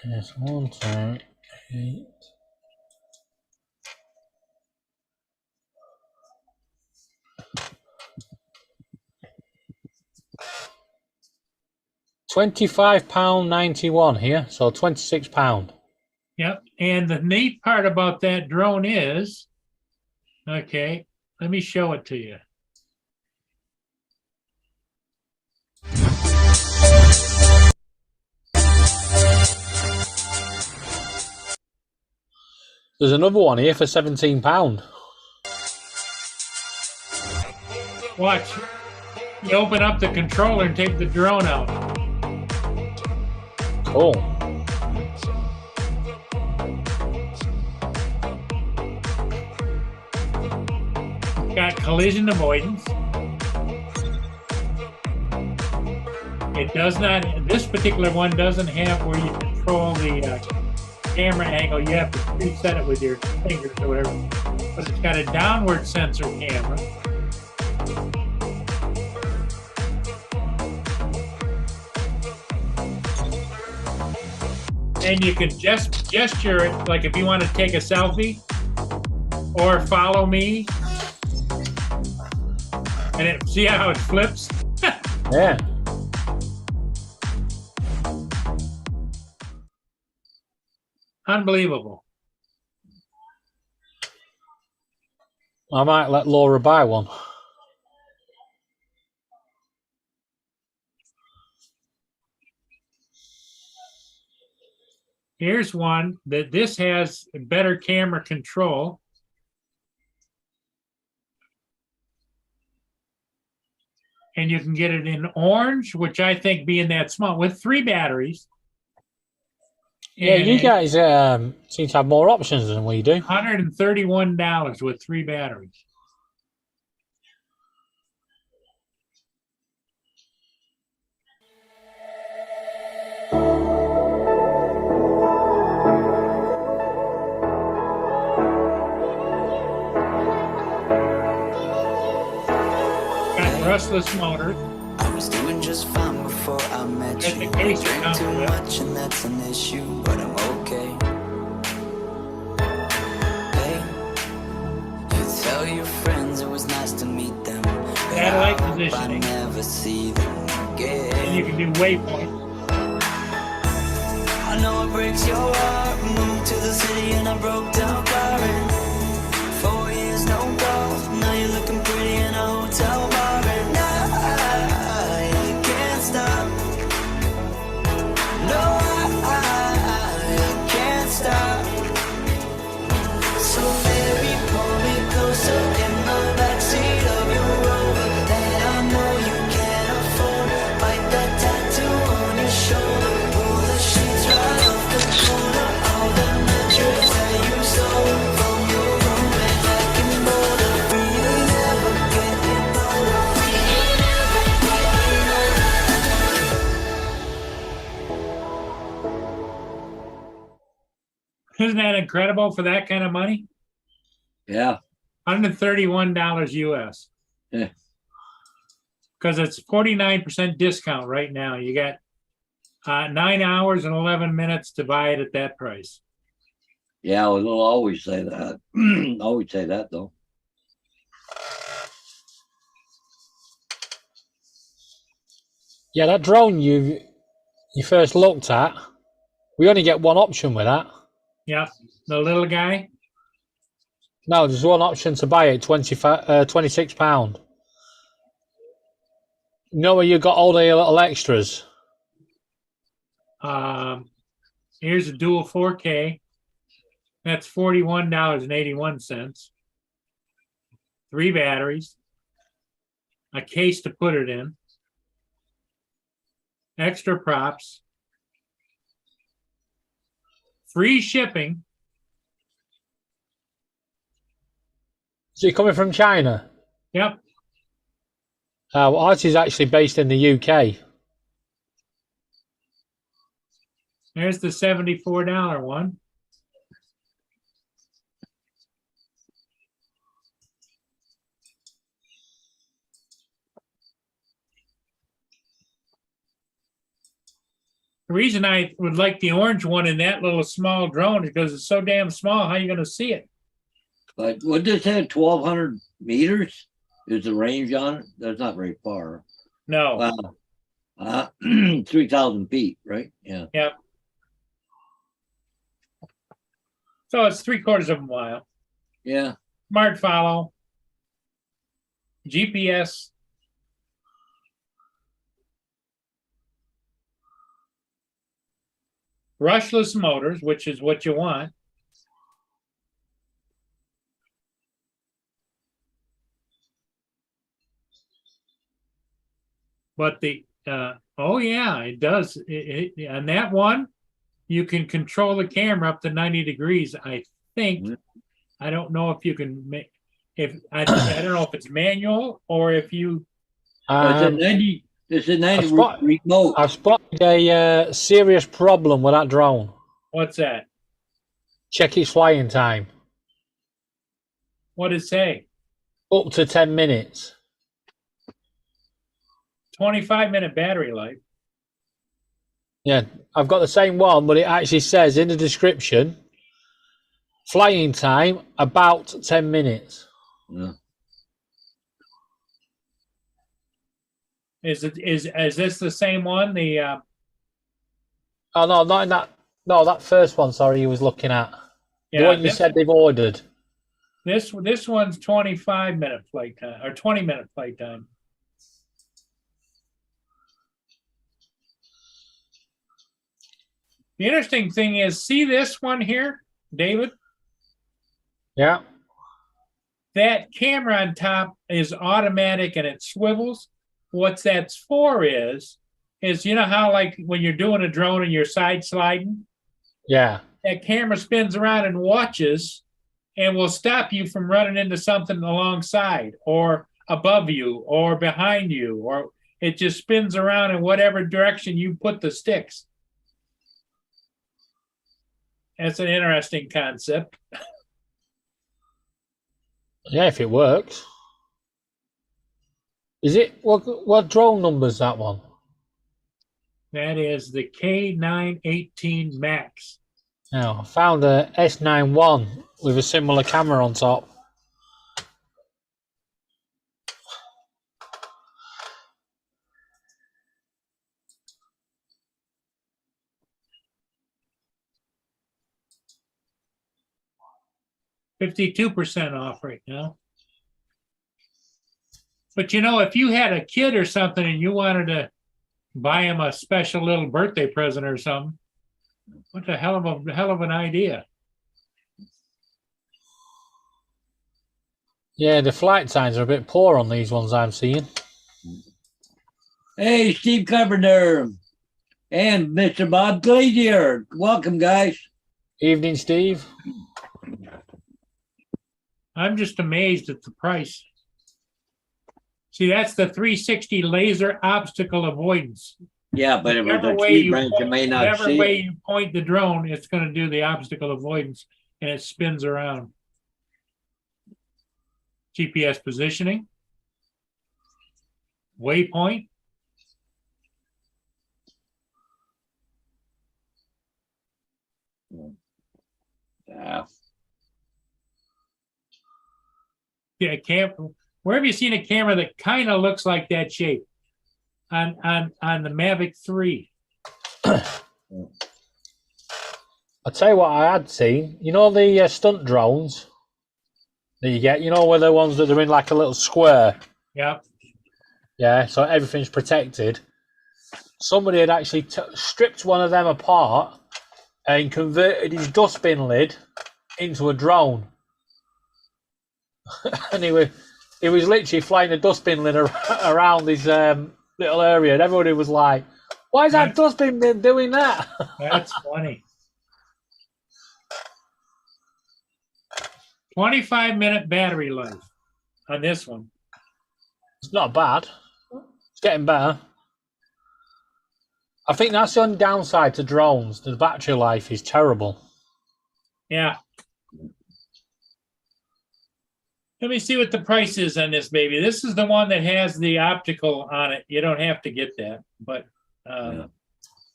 Yes, 1, 2, 8. £25.91 here, so £26. Yep. And the neat part about that drone is, okay, let me show it to you. There's another one here for £17. Watch. You open up the controller and take the drone out. Cool. Got collision avoidance. It does not, this particular one doesn't have where you control the camera angle. You have to preset it with your fingers or whatever. But it's got a downward sensor camera. and you can just gesture it, like if you want to take a selfie or follow me. And see how it flips? Yeah. Unbelievable. I might let Laura buy one. Here's one that this has better camera control. And you can get it in orange, which I think being that small, with 3 batteries. Yeah, And you guys seem to have more options than we do. $131 with 3 batteries. Got brushless motors. I was doing just fine before I met That's the you. case Drink now, too yeah. much and that's an issue, but I'm okay. Hey, you tell your friends it was nice to meet them, but Satellite I hope positioning. I never see them again. And you can do waypoints. I know it breaks your heart. Moved to the city and I broke down crying. 4 years no calls. Now you're looking pretty in a hotel bar, and I can't stop. No, I can't stop. So baby, pull me closer in the backseat of your Rover that I know you can't afford. Bite that tattoo on your shoulder. Pull the sheets right off the corner. All the mattress that you stole from your roommate back in Boulder. We ain't never getting older. We ain't never getting older. Isn't that incredible for that kind of money? Yeah. $131 US. Yeah. Because it's 49% discount right now. You got 9 hours and 11 minutes to buy it at that price. Yeah, we'll always say that. Always say that though. Yeah, that drone you first looked at, we only get one option with that. Yep. The little guy. No, there's one option to buy it, £26. You know where you got all the little extras? Here's a dual 4K. That's $41.81. 3 batteries. A case to put it in. Extra props. Free shipping. So you're coming from China? Yep. Well, ours is actually based in the UK. There's the $74 one. The reason I would like the orange one in that little small drone is because it's so damn small. How are you going to see it? But what this had 1,200 meters is the range on it. That's not very far. No. Wow. 3,000 feet, right? Yeah. Yep. So it's 3/4 of a mile. Yeah. Smart follow. GPS. Brushless motors, which is what you want. But oh yeah, it does. On that one, you can control the camera up to 90 degrees. I think. Mm-hmm. I don't know if you can make. I don't know if it's manual or if you. It's a 90. It's a 90 spot- remote. I've spotted a serious problem with that drone. What's that? Check its flying time. What does it say? Up to 10 minutes. 25-minute battery life. Yeah, I've got the same one, but it actually says in the description, flying time about 10 minutes. Yeah. Is this the same one? Oh no, not in that. No, that first one. Sorry, you was looking at the Yeah, one you said they've ordered. this one's 25-minute flight time or 20-minute flight time. The interesting thing is, see this one here, David? Yeah, That camera on top is automatic and it swivels. What that's for is you know how like when you're doing a drone and you're side sliding, yeah, that camera spins around and watches and will stop you from running into something alongside or above you or behind you, or it just spins around in whatever direction you put the sticks. That's an interesting concept. yeah. If it works, is it what drone number's that one? That is the K918 Max. Now I found a S91 with a similar camera on top. $52% off right now. But you know, if you had a kid or something and you wanted to buy him a special little birthday present or something, what the hell of an idea. Yeah, the flight times are a bit poor on these ones I'm seeing. Hey, Steve Carpenter and Mr. Bob Glazier. Welcome, guys. Evening, Steve. I'm just amazed at the price. See, that's the 360 laser obstacle avoidance. Yeah, but if it's Whatever a way tree branch, you may not whatever see way it. you point the drone, it's going to do the obstacle avoidance, and it spins around. GPS positioning, waypoint. Yeah. Yeah, where have you seen a camera that kind of looks like that shape? On the Mavic 3. I'll tell you what I had seen. You know the stunt drones that you get? You know where the ones that are in like a little square? Yep. Yeah, so everything's protected. Somebody had actually stripped one of them apart and converted his dustbin lid into a drone. And he was literally flying a dustbin lid around this little area, and everybody was like, "Why is that dustbin bin doing that?" That's funny. 25-minute battery life on this one. It's not bad. It's getting better. I think that's the only downside to drones. The battery life is terrible. Yeah. Let me see what the price is on this baby. This is the one that has the optical on it. You don't have to get that, but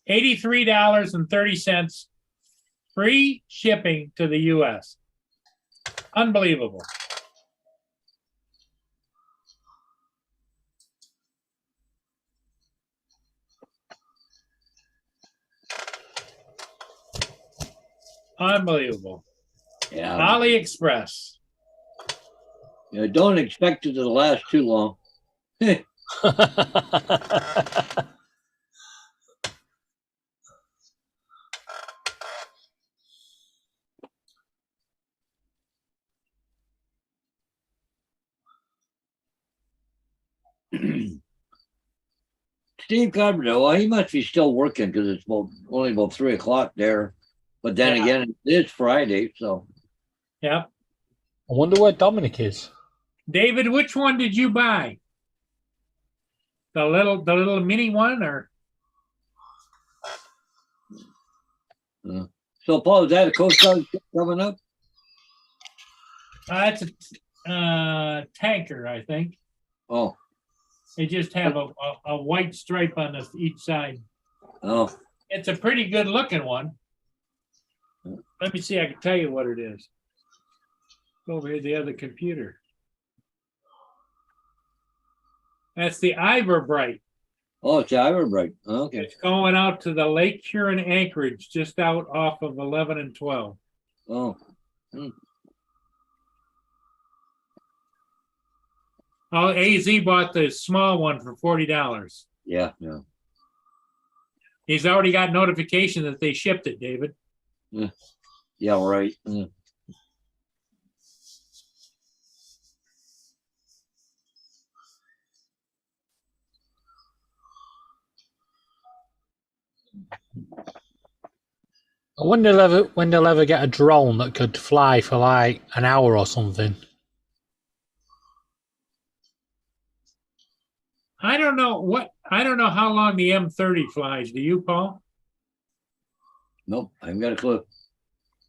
$83.30, free shipping to the US. Unbelievable. Unbelievable. Yeah. AliExpress. You don't expect it to last too long. Steve Carpenter, well, he must be still working because it's only about 3 o'clock there. But then again, it is Friday, so. Yeah. I wonder where Dominic is. David, which one did you buy? The little mini one, or? So, Paul, is that a Coast Guard ship coming up? It's a tanker, I think. Oh, They just have a white stripe on each side. oh, It's a pretty good looking one. Let me see, I can tell you what it is. Go over here, the other computer. That's the Iverbright. Oh, it's Iverbright. Okay. It's going out to the Lake Huron Anchorage, just out off of 11 and 12. Oh, Oh, AZ bought the small one for $40. yeah. He's already got notification that they shipped it, David. Yeah, right. Yeah. I wonder when they'll ever get a drone that could fly for like an hour or something. I don't know how long the M30 flies. Do you, Paul? Nope, I haven't got a clue.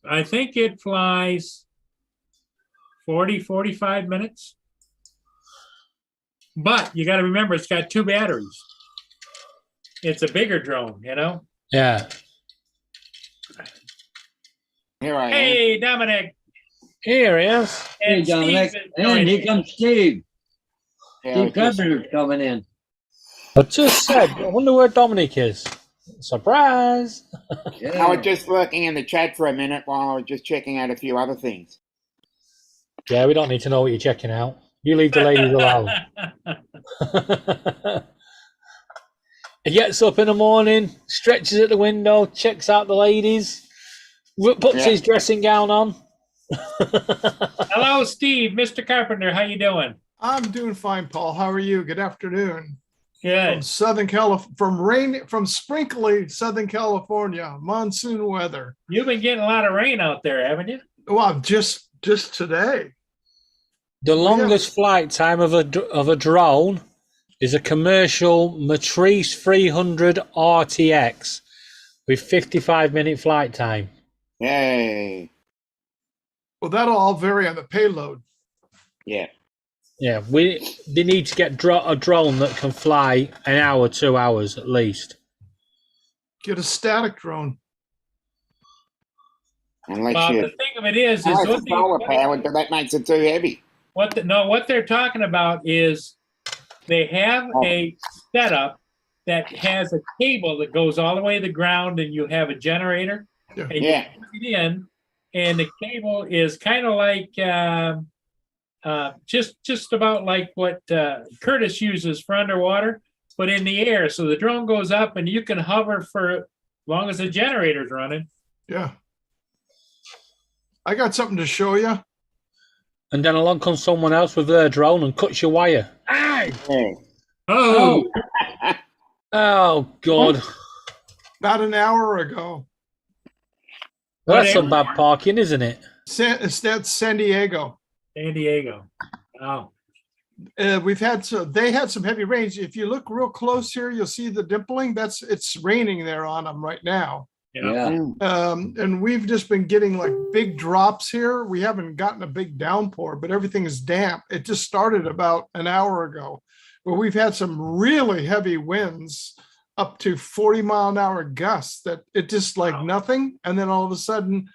I think it flies 40, 45 minutes. But you got to remember, it's got 2 batteries. It's a bigger drone, you know? Yeah. Here I am. Hey, Dominic. Here he is. Hey, And Dominic. Steve is And joining. here comes Steve. Yeah, Steve I just- Carpenter's coming in. I just said, I wonder where Dominic is. Surprise. Yeah. I was just lurking in the chat for a minute while I was just checking out a few other things. Yeah, we don't need to know what you're checking out. You leave the ladies alone. He gets up in the morning, stretches at the window, checks out the ladies, puts Yeah. his dressing gown on. Hello, Steve. Mr. Carpenter, how you doing? I'm doing fine, Paul. How are you? Good afternoon. From Good. Southern from sprinkly Southern California, monsoon weather. You've been getting a lot of rain out there, haven't you? Well, just today. The longest flight time of a drone is a commercial Matrice 300 RTX with 55-minute flight time. Yay. Well, that'll all vary on the payload. Yeah. Yeah, they need to get a drone that can fly an hour, 2 hours at least. Get a static drone. Unless Well, you the thing of it is unless what it's solar powered, but that makes it too heavy. what they're talking about is they have a setup that has a cable that goes all the way to the ground, and you have a generator, Yeah. and Yeah. you plug it in, and the cable is kind of like just about like what Curtis uses for underwater, but in the air. So the drone goes up, and you can hover for as long as the generator's running. Yeah. I got something to show you. And then along comes someone else with their drone and cuts your wire. Aye! Yeah. Oh, Oh, God. About an hour ago. Well, that's some bad parking, isn't it? That's San Diego. San Diego. Wow. They had some heavy rains. If you look real close here, you'll see the dimpling. It's raining there on them right now. Yeah. Yeah. And we've just been getting like big drops here. We haven't gotten a big downpour, but everything is damp. It just started about an hour ago, but we've had some really heavy winds up to 40-mile-an-hour gusts that it just like Wow. nothing. And then all of a sudden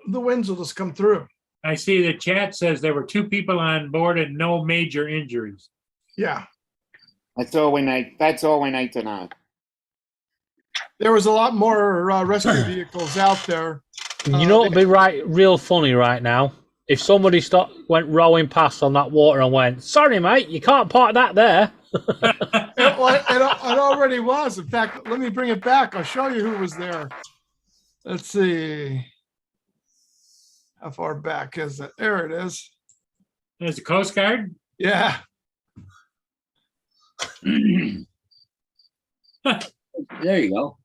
the winds will just come through. I see the chat says there were 2 people on board and no major injuries. Yeah. That's all we need. That's all we need to know. There was a lot more rescue vehicles out there. You know what would be real funny right now? If somebody went rowing past on that water and went, "Sorry, mate, you can't park that there." It already was. In fact, let me bring it back. I'll show you who was there. Let's see. How far back is it? There it is. There's the Coast Guard. Yeah. There you go.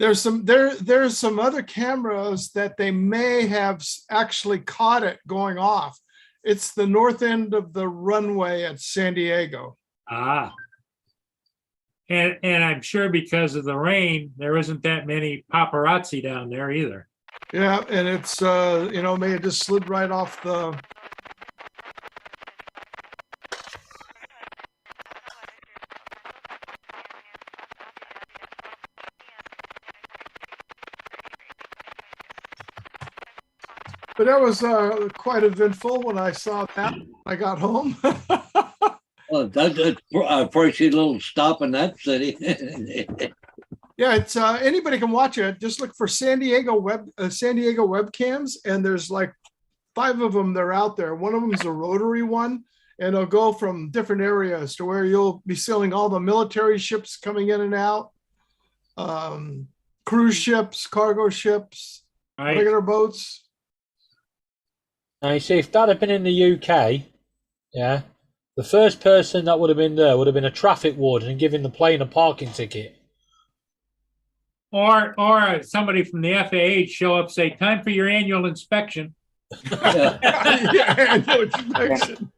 There's some other cameras that they may have actually caught it going off. It's the north end of the runway at San Diego. Ah. And I'm sure because of the rain, there isn't that many paparazzi down there either. Yeah, and it's may have just slid right off the. But that was quite eventful when I saw that when I got home. Oh, that's a pretty little stop in that city. Yeah, it's anybody can watch it. Just look for San Diego webcams, and there's like 5 of them. They're out there. One of them is a rotary one, and it'll go from different areas to where you'll be seeing all the military ships coming in and out, cruise ships, cargo ships, Right. regular boats. Now you see, if that had been in the UK, yeah, the first person that would have been there would have been a traffic warden and giving the plane a parking ticket. Or somebody from the FAA show up, say, time for your annual inspection. Yeah, Yeah, I know what you mentioned.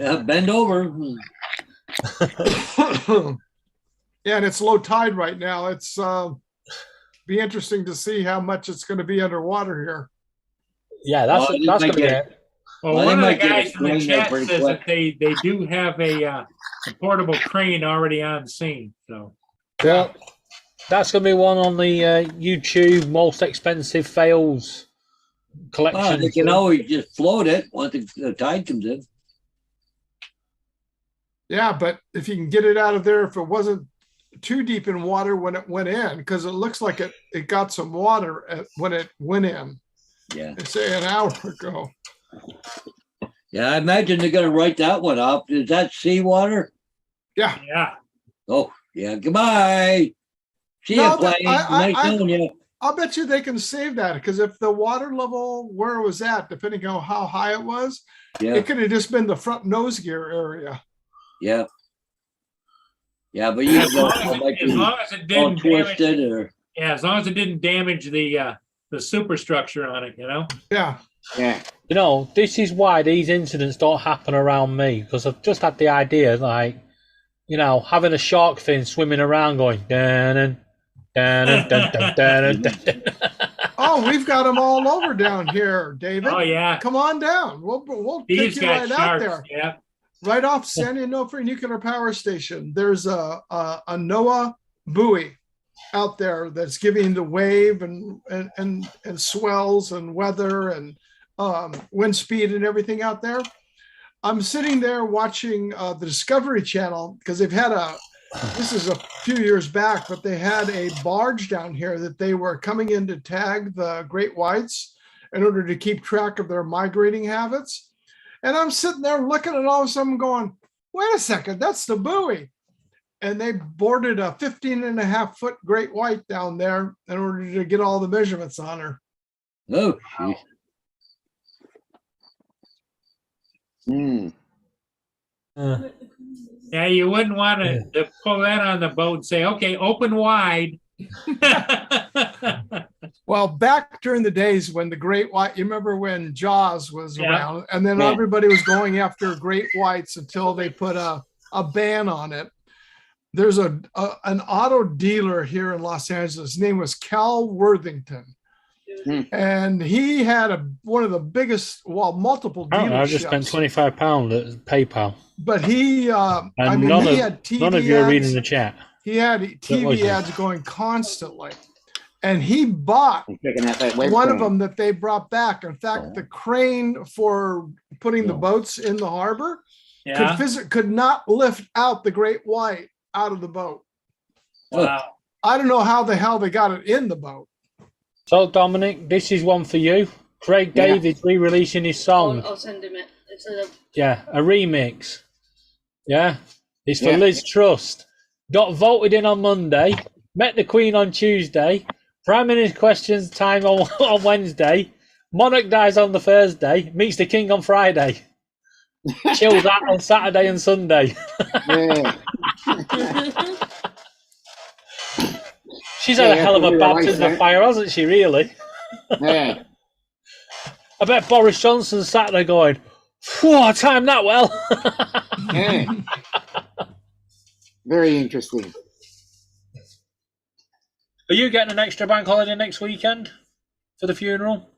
yeah, bend over. Yeah, and it's low tide right now. It's be interesting to see how much it's going to be underwater here. Yeah, that's Well, that's they gonna be get- it. Well, Well, they one of the might get guys it in the going there chat pretty says quick. that they do have a portable crane already on scene, so. Well, that's gonna be one on the YouTube most expensive fails collection. Oh, they can always just float it once the tide comes in. Yeah, but if you can get it out of there, if it wasn't too deep in water when it went in, because it looks like it got some water when it went in, Yeah. say an hour ago. Yeah, I imagine they're gonna write that one up. Is that seawater? Yeah, Yeah, Oh, yeah, goodbye. See No, ya, but plane. I- Nice knowing you. I'll bet you they can save that, because if the water level where it was at, depending on how high it was, Yeah, it could have just been the front nose gear area. yeah. Yeah, but you as know, long it as might it, as be long as it all didn't damage, twisted or, yeah, as long as it didn't damage the superstructure on it, you know? Yeah, Yeah. You know, this is why these incidents don't happen around me, because I've just had the idea, like, you know, having a shark fin swimming around going dun dun dun dun dun dun dun dun. oh, we've got them all over down here, David. Oh, yeah. Come on down. We'll take These you got right out sharks, there. yeah. Right off San Onofre Nuclear Power Station. There's a NOAA buoy out there that's giving the wave and swells and weather and wind speed and everything out there. I'm sitting there watching the Discovery Channel, because they've had this is a few years back, but they had a barge down here that they were coming in to tag the great whites in order to keep track of their migrating habits. And I'm sitting there looking at all of a sudden going, wait a second, that's the buoy. And they boarded a 15.5-foot great white down there in order to get all the measurements on her. oh, geez. Mm. Yeah, you wouldn't want to pull that on the boat and say, okay, open wide. Well, back during the days when the great white, you remember when Jaws was Yeah. around, and then Yeah. everybody was going after great whites until they put a ban on it. There's an auto dealer here in Los Angeles. His name was Cal Worthington. Hmm. And he had one of the biggest, multiple I don't know, I just dealerships. spent £25 at PayPal. But he, And I mean, none he of, had TV none of you are ads. reading the chat. He had was TV it. ads going constantly. And he bought I'm checking out that website. one of them that they brought back. In fact, the crane for putting the boats in the harbor Yeah, could not lift out the great white out of the boat. wow. I don't know how the hell they got it in the boat. So, Dominic, this is one for you. Craig Yeah. David's re-releasing his song. I'll send him it. It's a Yeah, a remix. Yeah, it's for Yeah. Liz Trust. Got voted in on Monday. Met the Queen on Tuesday. Prime Minister questions time on, on Wednesday. Monarch dies on the Thursday. Meets the King on Friday. Chills out on Saturday and Sunday. Yeah. She's had Yeah, a hell of a that's a really baptism nice, of fire, hasn't she? Really? Yeah. I bet Boris Johnson sat there going, "Whew, I timed that well." Yeah. Very interesting. Are you getting an extra bank holiday next weekend for the funeral?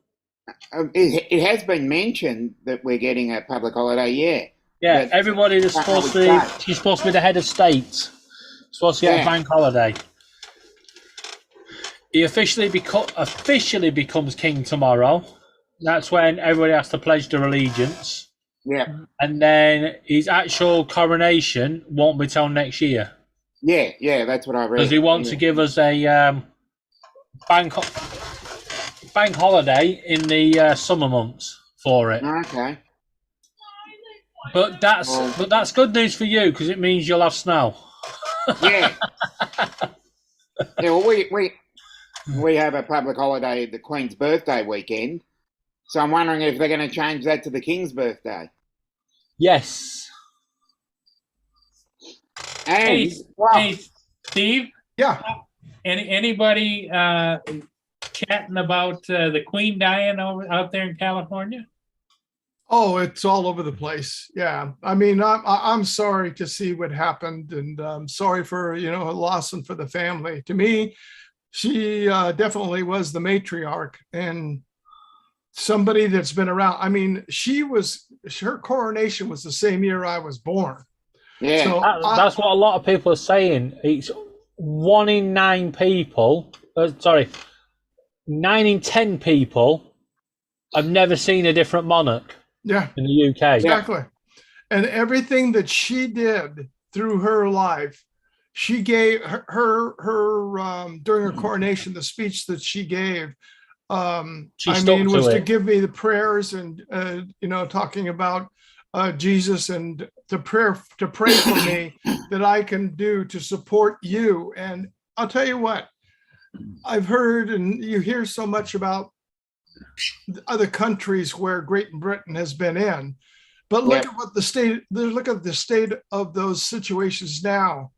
It has been mentioned that we're getting a public holiday, yeah. Yeah, But everybody is that's how supposed we to be. start. She's supposed to be the head of state. Supposed to get Yeah. a bank holiday. He officially becomes king tomorrow. That's when everybody has to pledge their allegiance. Yeah. And then his actual coronation won't be till next year. Yeah, that's what I read. Because he wants to give us a bank holiday in the summer months for it. Okay. But that's good news for you because it means you'll have snow. Yeah. Yeah, well, we have a public holiday the Queen's birthday weekend, so I'm wondering if they're going to change that to the King's birthday. Yes. And Hey, Steve, Yeah. anybody chatting about the Queen dying out there in California? Oh, it's all over the place. Yeah. I mean, I'm sorry to see what happened, and I'm sorry for, a loss and for the family. To me, she definitely was the matriarch and somebody that's been around. I mean, her coronation was the same year I was born. yeah, So That's what a lot of people are saying. It's 1 in 9 people. 9 in 10 people have never seen a different monarch yeah, in the UK. exactly. And everything that she did through her life, she gave her during her coronation, the speech that she gave, She I stuck mean, to was to it. give me the prayers and, talking about Jesus and to pray for me that I can do to support you. And I'll tell you what, I've heard, and you hear so much about other countries where Great Britain has been in, but look at what look at the state of those situations now,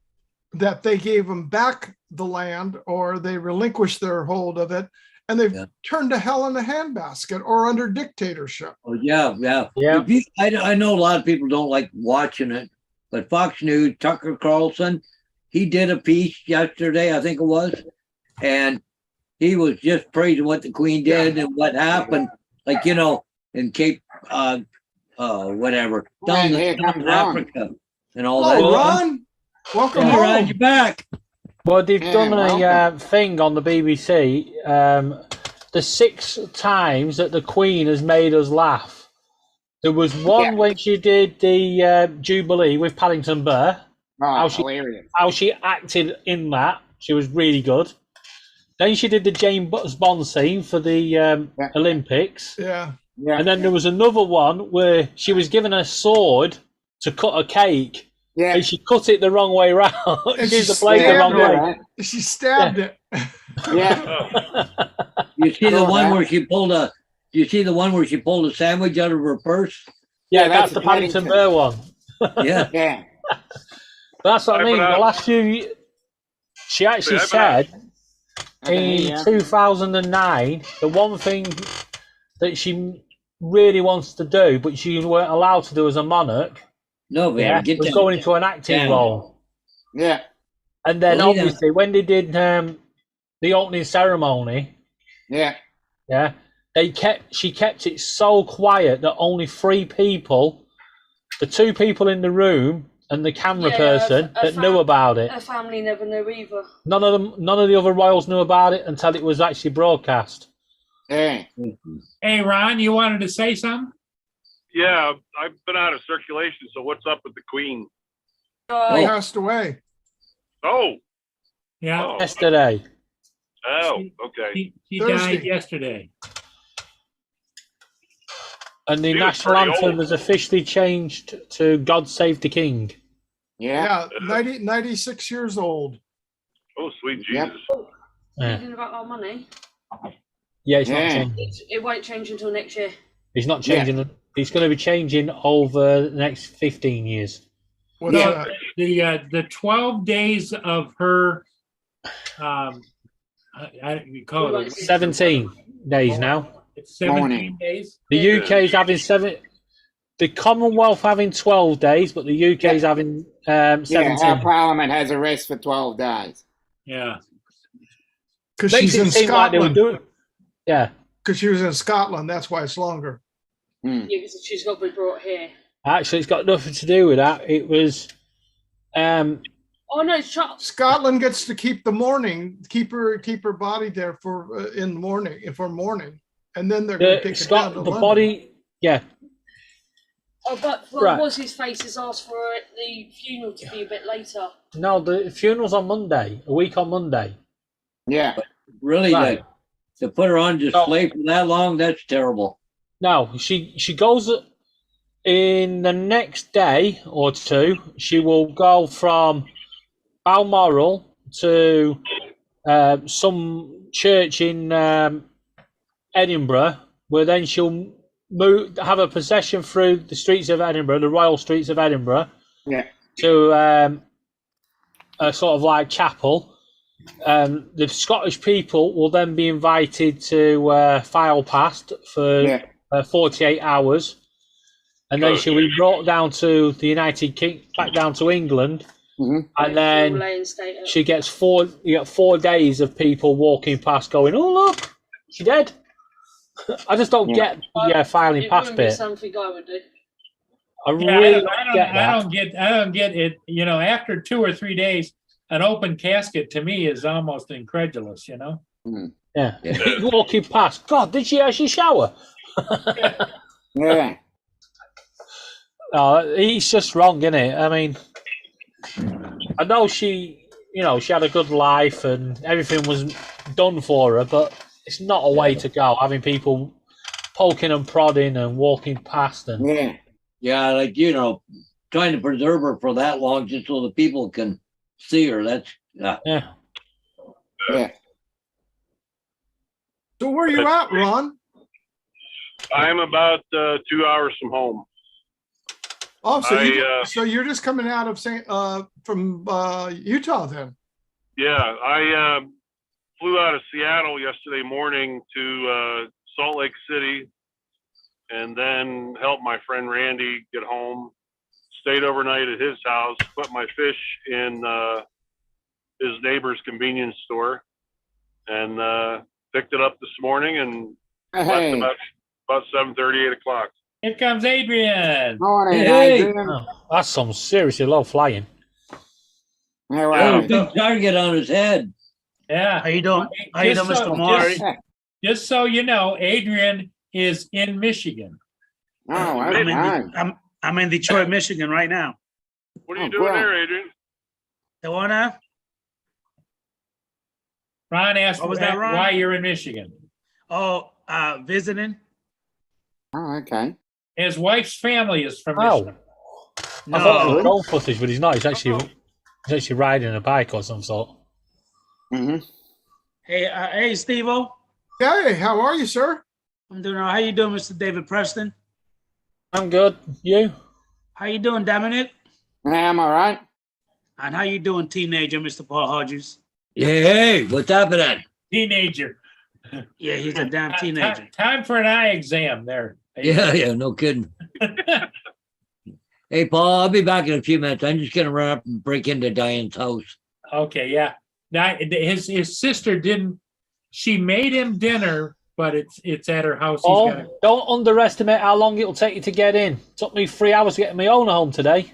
that they gave them back the land or they relinquished their hold of it, and they've turned to hell in a handbasket or under dictatorship. Oh, yeah. Yeah. I know a lot of people don't like watching it, but Fox News, Tucker Carlson, he did a piece yesterday, I think it was, and he was just praising what the Queen did and what happened, like, in Cape, whatever, down here in comes Ron. Africa and all Hello, that. Ron. Welcome Hey, Ron, home. you're back. Well, they've Yeah, done a welcome. thing on the BBC. The 6 times that the Queen has made us laugh. There was one when she did the Jubilee with Paddington Bear. oh, she- hilarious. How she acted in that, she was really good. Then she did the James Bond scene for the Olympics. Yeah. Yeah, And then there was another one where she was given a sword to cut a cake, yeah. and she cut it the wrong way round. And She used she the blade the stabbed wrong her. way. She stabbed it. Yeah, You see the Oh, one that- where she pulled a sandwich out of her purse? Yeah, Yeah, that's that's the Paddington Paddington. Bear one. Yeah. yeah. That's what I Hey, mean. but, The last few, she actually Yeah, but, said I can hear in ya. 2009 the one thing that she really wants to do, but she weren't allowed to do as a monarch, No, man, get was that. going into an acting down. role. Yeah, And then Well, yeah. obviously when they did the opening ceremony, yeah, she kept it so quiet that only 3 people, the 2 people in the room and the camera Yeah, person, a that knew about it. Her family never knew either. None of the other royals knew about it until it was actually broadcast. yeah. Hey, Ron, you wanted to say something? Yeah, I've been out of circulation. So what's up with the Queen? He passed away. Oh, Yeah, oh, Yesterday. okay. she Thursday. died yesterday. And the She was national pretty anthem old. was officially changed to God Save the King. Yeah, Yeah, 96 years old. Oh, sweet Yep. Jesus. Yeah, Thinking about our money. it's not Yeah. changing. It won't change until next year. It's not changing. It's going to be changing over the next 15 years. What's Yeah. that? The 12 days of her, we call it 17 days now. it's 17 Morning. days. The UK is having 7. The Commonwealth having 12 days, but the UK is having yeah. Our 17. Parliament has a rest for 12 days. Yeah. Because Makes she's in it seem like they were Scotland. doing. Yeah, Because she was in Scotland. That's why it's longer. Hmm. Yeah, because she's got to be brought here. actually, it's got nothing to do with that. It was on Oh no, it's shut. Scotland gets to keep the morning, keep her body there for in the morning, for morning, and then they're going to take it down to The London. body, yeah. Oh, but Right. what's his face has asked for the funeral to be a bit later. No, the funeral's on Monday, a week on Monday. Yeah. Really, Right. like, to put her on display for that long, that's terrible. No, she goes in the next day or two. She will go from Balmoral to some church in Edinburgh, where then she'll have a procession through the streets of Edinburgh, the royal streets of Edinburgh, Yeah. to a sort of like chapel. The Scottish people will then be invited to file past for Yeah. 48 hours, and then she'll be brought down to the United Kingdom, back down to England, Mhm. and then Lay in state. she gets 4 days of people walking past, going, "Oh look, she dead." I just don't get the filing It past wouldn't be bit. something I would do. I Yeah, really I don't get that. I don't get it. You know, after 2 or 3 days, an open casket to me is almost incredulous, you know? Yeah, walking past. God, did she actually shower? Yeah. No, he's just wrong, isn't it? I mean, I know she had a good life and everything was done for her, but it's not a way to go. Having people poking and prodding and walking past and Yeah. Yeah, like, trying to preserve her for that long just so the people can see her. That's, yeah. Yeah. So where are you at, Ron? I'm about 2 hours from home. Oh, so I, so you're just coming out of from Utah then? Yeah, I flew out of Seattle yesterday morning to Salt Lake City, and then helped my friend Randy get home. Stayed overnight at his house, put my fish in his neighbor's convenience store, and picked it up this morning and left Hey. about 7:30, 8 o'clock. Here comes Adrian. Morning, Hey. Adrian. Oh, that's some seriously low flying. How oh, are you? big target on his head. Yeah. How you doing? How you doing, Just Mr. Maury? Just so you know, Adrian is in Michigan. Oh, I'm in, okay. I'm in Detroit, Michigan right now. What are you Oh, doing great. there, Adrian? The one now? Ron asked What was that, Ron? why you're in Michigan. Oh, visiting. Oh, okay. His wife's family is from Oh, Michigan. I thought it No, was drone footage, but he's not. He's actually riding a bike or some sort. Mm-hmm. hey, Steve-O. Hey, how are you, sir? I'm doing all right. How you doing, Mr. David Preston? I'm good. You? How you doing, Dominic? Yeah, I'm all right. And how you doing, teenager, Mr. Paul Hodges? Hey, what's happening? Teenager. Yeah, he's a damn teenager. Time for an eye exam there. Yeah, no kidding. Hey, Paul, I'll be back in a few minutes. I'm just going to run up and break into Diane's house. Okay, yeah. Now, his sister didn't. She made him dinner, but it's at her house. He's gotta, Don't underestimate how long it'll take you to get in. Took me 3 hours to get my own home today.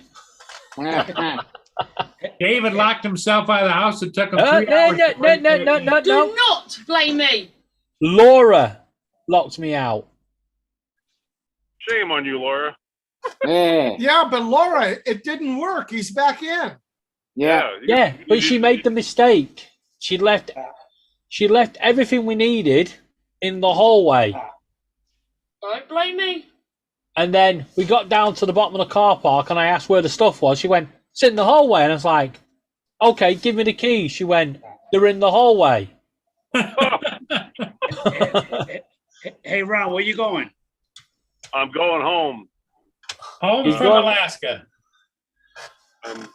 David locked himself out of the house. It took him 3 No, hours. to break back in. Do not blame me. Laura locked me out. Shame on you, Laura. Yeah. Yeah, but Laura, it didn't work. He's back in. Yeah. Yeah, but she made the mistake. She left everything we needed in the hallway. Don't blame me. And then we got down to the bottom of the car park and I asked where the stuff was. She went, "It's in the hallway." And I was like, "Okay, give me the keys." She went, "They're in the hallway." Hey, Ron, where you going? I'm going home. Home He's from going- Alaska. I'm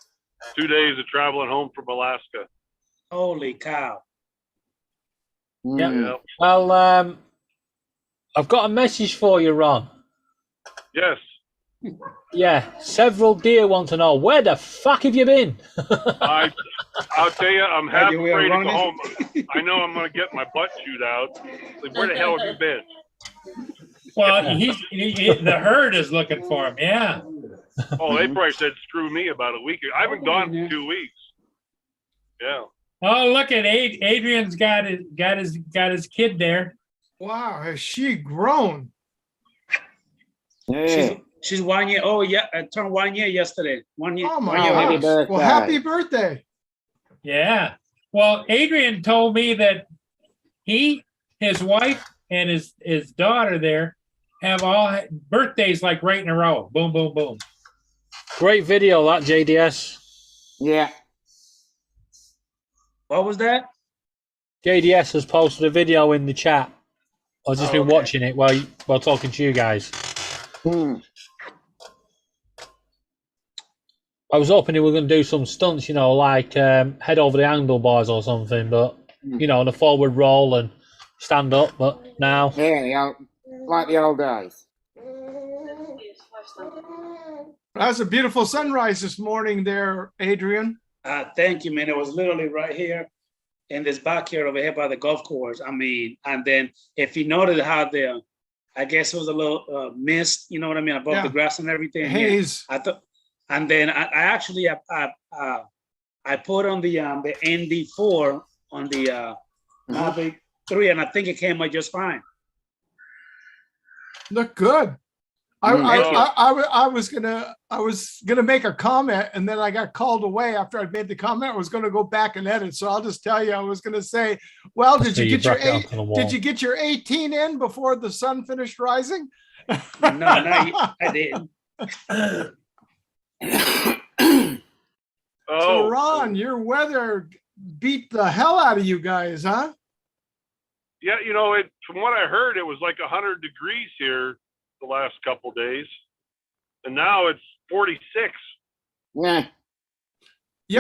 2 days of traveling home from Alaska. Holy cow. Yeah. Mm. Yep. Well, I've got a message for you, Ron. Yes. Yeah, several deer want to know, where the fuck have you been? I'll tell you, I'm half Maybe we are afraid to go running. home. I know I'm going to get my butt chewed out. Like, where the hell have you been? Well, the herd is looking for him. Yeah. Oh, they probably said screw me about a week ago. I haven't gone for 2 weeks. Yeah. Oh, look at Adrian's got his kid there. Wow, has she grown? Yeah. She's 1 year. Oh yeah, turned 1 year yesterday. 1 year. Oh my 1 year. happy gosh. Well, birthday. happy birthday. Yeah. Well, Adrian told me that he, his wife, and his daughter there have all birthdays like right in a row. Boom, boom, boom. Great video, that JDS. Yeah. What was that? JDS has posted a video in the chat. I've just been watching it while talking to you guys. Hmm. I was hoping we were going to do some stunts, like head over the handlebars or something, but, on a forward roll and stand up, but now. Yeah, like the old days. That's a beautiful sunrise this morning there, Adrian. Thank you, man. It was literally right here in this backyard over here by the golf course. I mean, and then if you noted how I guess it was a little mist, you know what I mean, above Yeah. the grass and everything. Haze. I thought, and then I actually I put on the ND4 on the Mavic 3, and I think it came out just fine. Look good. Thank you. I was gonna make a comment, and then I got called away after I'd made the comment. I was gonna go back and edit, so I'll just tell you. I was gonna say, well, did you get your 18 in before the sun finished rising? No, I didn't. So Ron, your weather beat the hell out of you guys, huh? Yeah, from what I heard, it was like 100 degrees here the last couple days, and now it's 46. Yeah.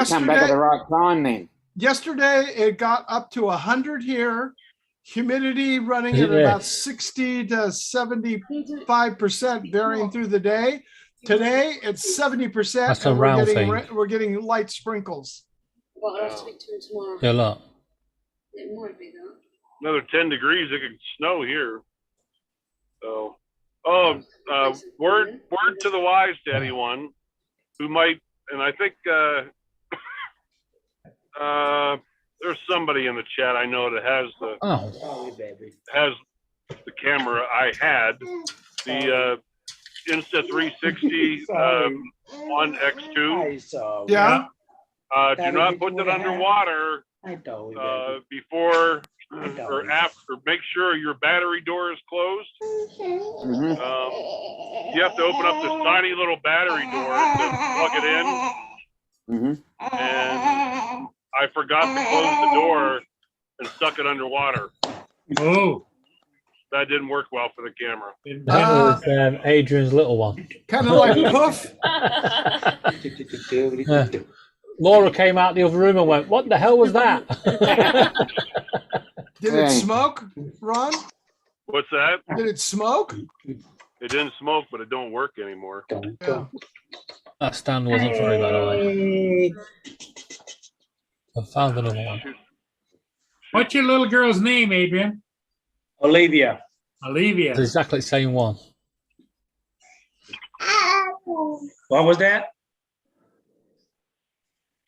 Come back at the right time then. Yesterday it got up to 100 here, humidity running at about 60 to 75%, varying through the day. Today it's 70%. That's a and round thing. we're getting light sprinkles. Well, I'll have to speak to him tomorrow. Yeah, look. It might be that. Another 10 degrees, it could snow here. So, word to the wise to anyone who might, and I think there's somebody in the chat I know that has the camera I had, the Insta 360 on X2. Yeah. Do not put that underwater before or after. Make sure your battery door is closed. Mhm. You have to open up this tiny little battery door to plug it in. Mhm. And I forgot to close the door and stuck it underwater. Oh, That didn't work well for the camera. That was Adrian's little one. Kind of like poof. Laura came out the other room and went, "What the hell was that?" Did it smoke, Ron? What's that? Did it smoke? It didn't smoke, but it don't work anymore. Yeah. That stand wasn't funny, by the way. I found another one. what's your little girl's name, Adrian? Olivia. Olivia. It's exactly the same one. What was that?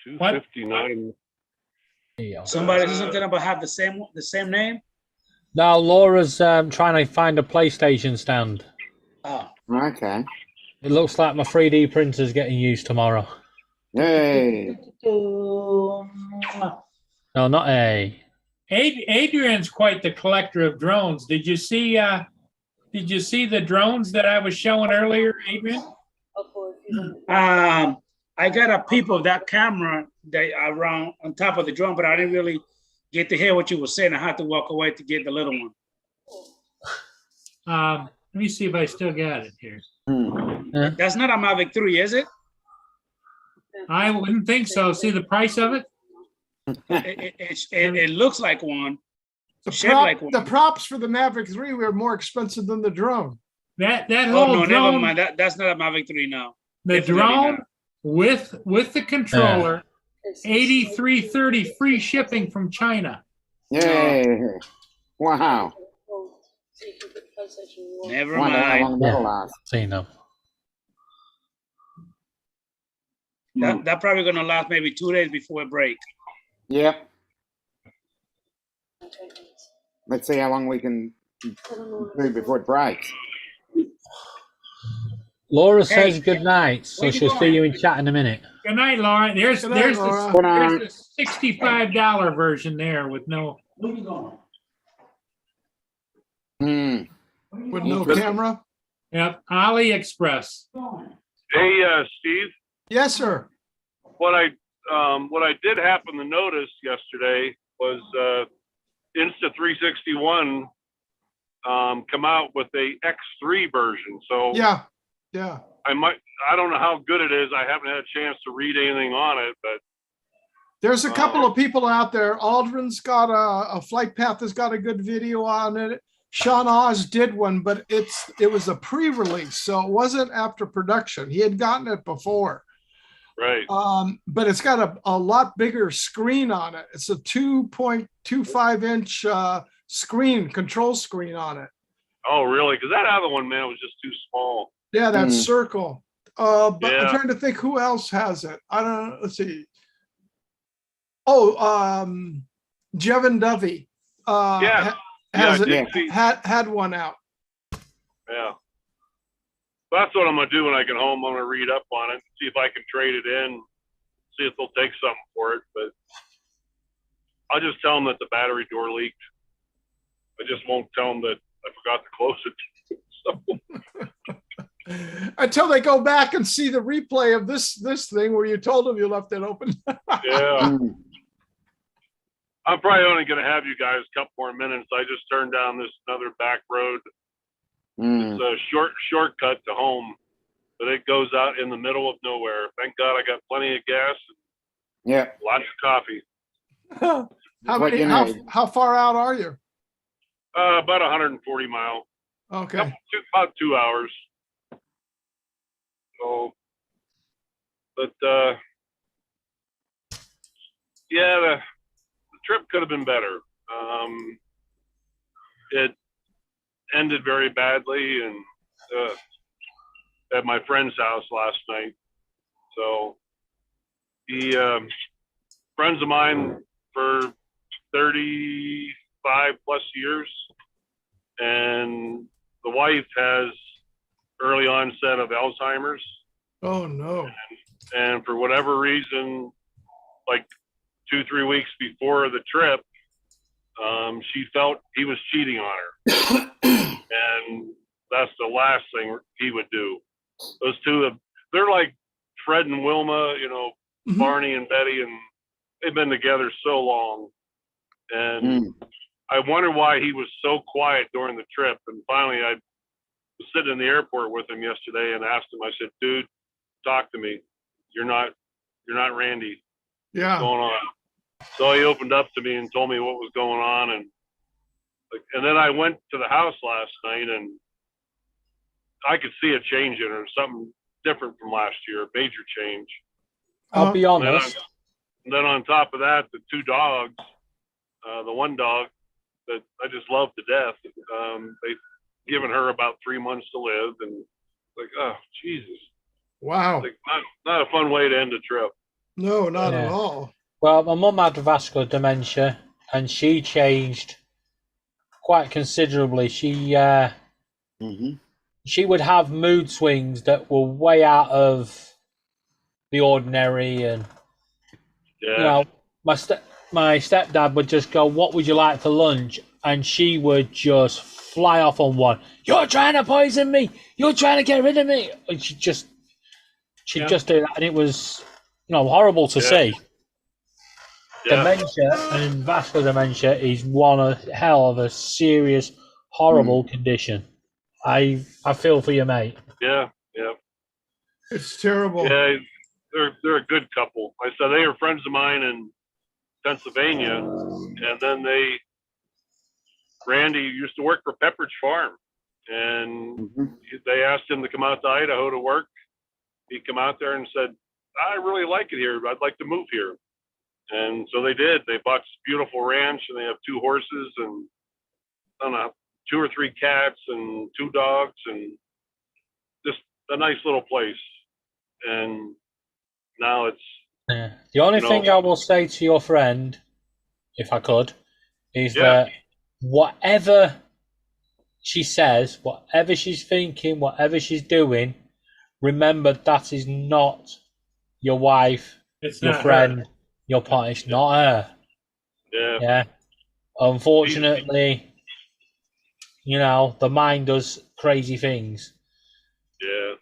259. Somebody said something about have the same name? Now Laura's trying to find a PlayStation stand. Oh. Okay. It looks like my 3D printer's getting used tomorrow. Hey. No, not A. Adrian's quite the collector of drones. Did you see the drones that I was showing earlier, Adrian? I got a peep of that camera that around on top of the drone, but I didn't really get to hear what you were saying. I had to walk away to get the little one. Let me see if I still got it here. That's not a Mavic 3, is it? I wouldn't think so. See the price of it? It looks like one. The props for the Mavic 3 were more expensive than the drone. That Oh whole no, drone, never mind. That's not a Mavic 3 now. the definitely drone not. with the controller, 8330 free shipping from China. Yeah. Wow. Never Wonder how mind. long that'll last. Seen them. That probably gonna last maybe 2 days before it breaks. Yep. Let's see how long we can do before it breaks. Laura Hey. says good night, so Where you she'll see going? you in chat in a minute. Good night, Laura. There's Good night, there's Laura. Good there's night. the $65 version there with no. Hmm. With no Interesting. camera? Yep, AliExpress. Hey, Steve, Yes, sir. what I did happen to notice yesterday was Insta361 come out with a X3 version. So Yeah. I don't know how good it is. I haven't had a chance to read anything on it, but There's a couple of people out there. Aldrin's got a Flight Path has got a good video on it. Sean Oz did one, but it was a pre-release, so it wasn't after production. He had gotten it before. right. But it's got a lot bigger screen on it. It's a 2.25-inch screen, control screen on it. Oh, really? Because that other one, man, was just too small. Yeah, that Hmm. circle. But I'm Yeah. trying to think who else has it. I don't know. Let's see. Oh, Jevin Dovey Yeah. has I it, did see. had one out. Yeah. Well, that's what I'm gonna do when I get home. I'm gonna read up on it, see if I can trade it in, see if they'll take something for it. But I'll just tell them that the battery door leaked. I just won't tell them that I forgot to close it. So, Until they go back and see the replay of this thing where you told them you left it open. yeah. Hmm. I'm probably only gonna have you guys a couple more minutes. I just turned down this another back road. Hmm. It's a shortcut to home, but it goes out in the middle of nowhere. Thank God I got plenty of gas, Yeah. lots of coffee. How many? How far out are you? About 140 miles. Okay. About 2 hours. So, but yeah, the trip could have been better. It ended very badly, and at my friend's house last night. So, friends of mine for 35 plus years, and the wife has early onset of Alzheimer's, Oh no. and for whatever reason, like 2-3 weeks before the trip, she felt he was cheating on her, and that's the last thing he would do. Those two, they're like Fred and Wilma, Mhm. Barney and Betty, and they've been together so long. And I wonder why he was so quiet during the trip. And finally, I was sitting in the airport with him yesterday and asked him. I said, "Dude, talk to me. You're not Randy. What's Yeah. going on?" So he opened up to me and told me what was going on, and then I went to the house last night, and I could see a change in her, something different from last year, a major change. I'll be And honest. then on top of that, the two dogs, the one dog that I just love to death, they've given her about 3 months to live, and like, oh Jesus, Wow. like not a fun way to end a trip. No, not at Yeah. all. Well, my mum had vascular dementia, and she changed quite considerably. Mhm. She would have mood swings that were way out of the ordinary, and Yeah, my stepdad would just go, "What would you like for lunch?" And she would just fly off on one. "You're trying to poison me. You're trying to get rid of me." And she'd just do that, and it was horrible to Yeah. see. yeah, Dementia and vascular dementia is one hell of a serious, horrible condition. I feel for you, mate. yeah. It's terrible. Yeah, they're a good couple. I said they were friends of mine in Pennsylvania, and then Randy used to work for Pepperidge Farm, and Mhm. they asked him to come out to Idaho to work. He come out there and said, "I really like it here. I'd like to move here." And so they did. They bought this beautiful ranch, and they have 2 horses and I don't know, 2 or 3 cats and 2 dogs, and just a nice little place. And now it's Yeah. The only You know- thing I will say to your friend, if I could, is Yeah. that whatever she says, whatever she's thinking, whatever she's doing, remember that is not your wife, It's your not friend, her. your partner. It's not her. Yeah. Yeah. Unfortunately, you know, the mind does crazy things. Yeah.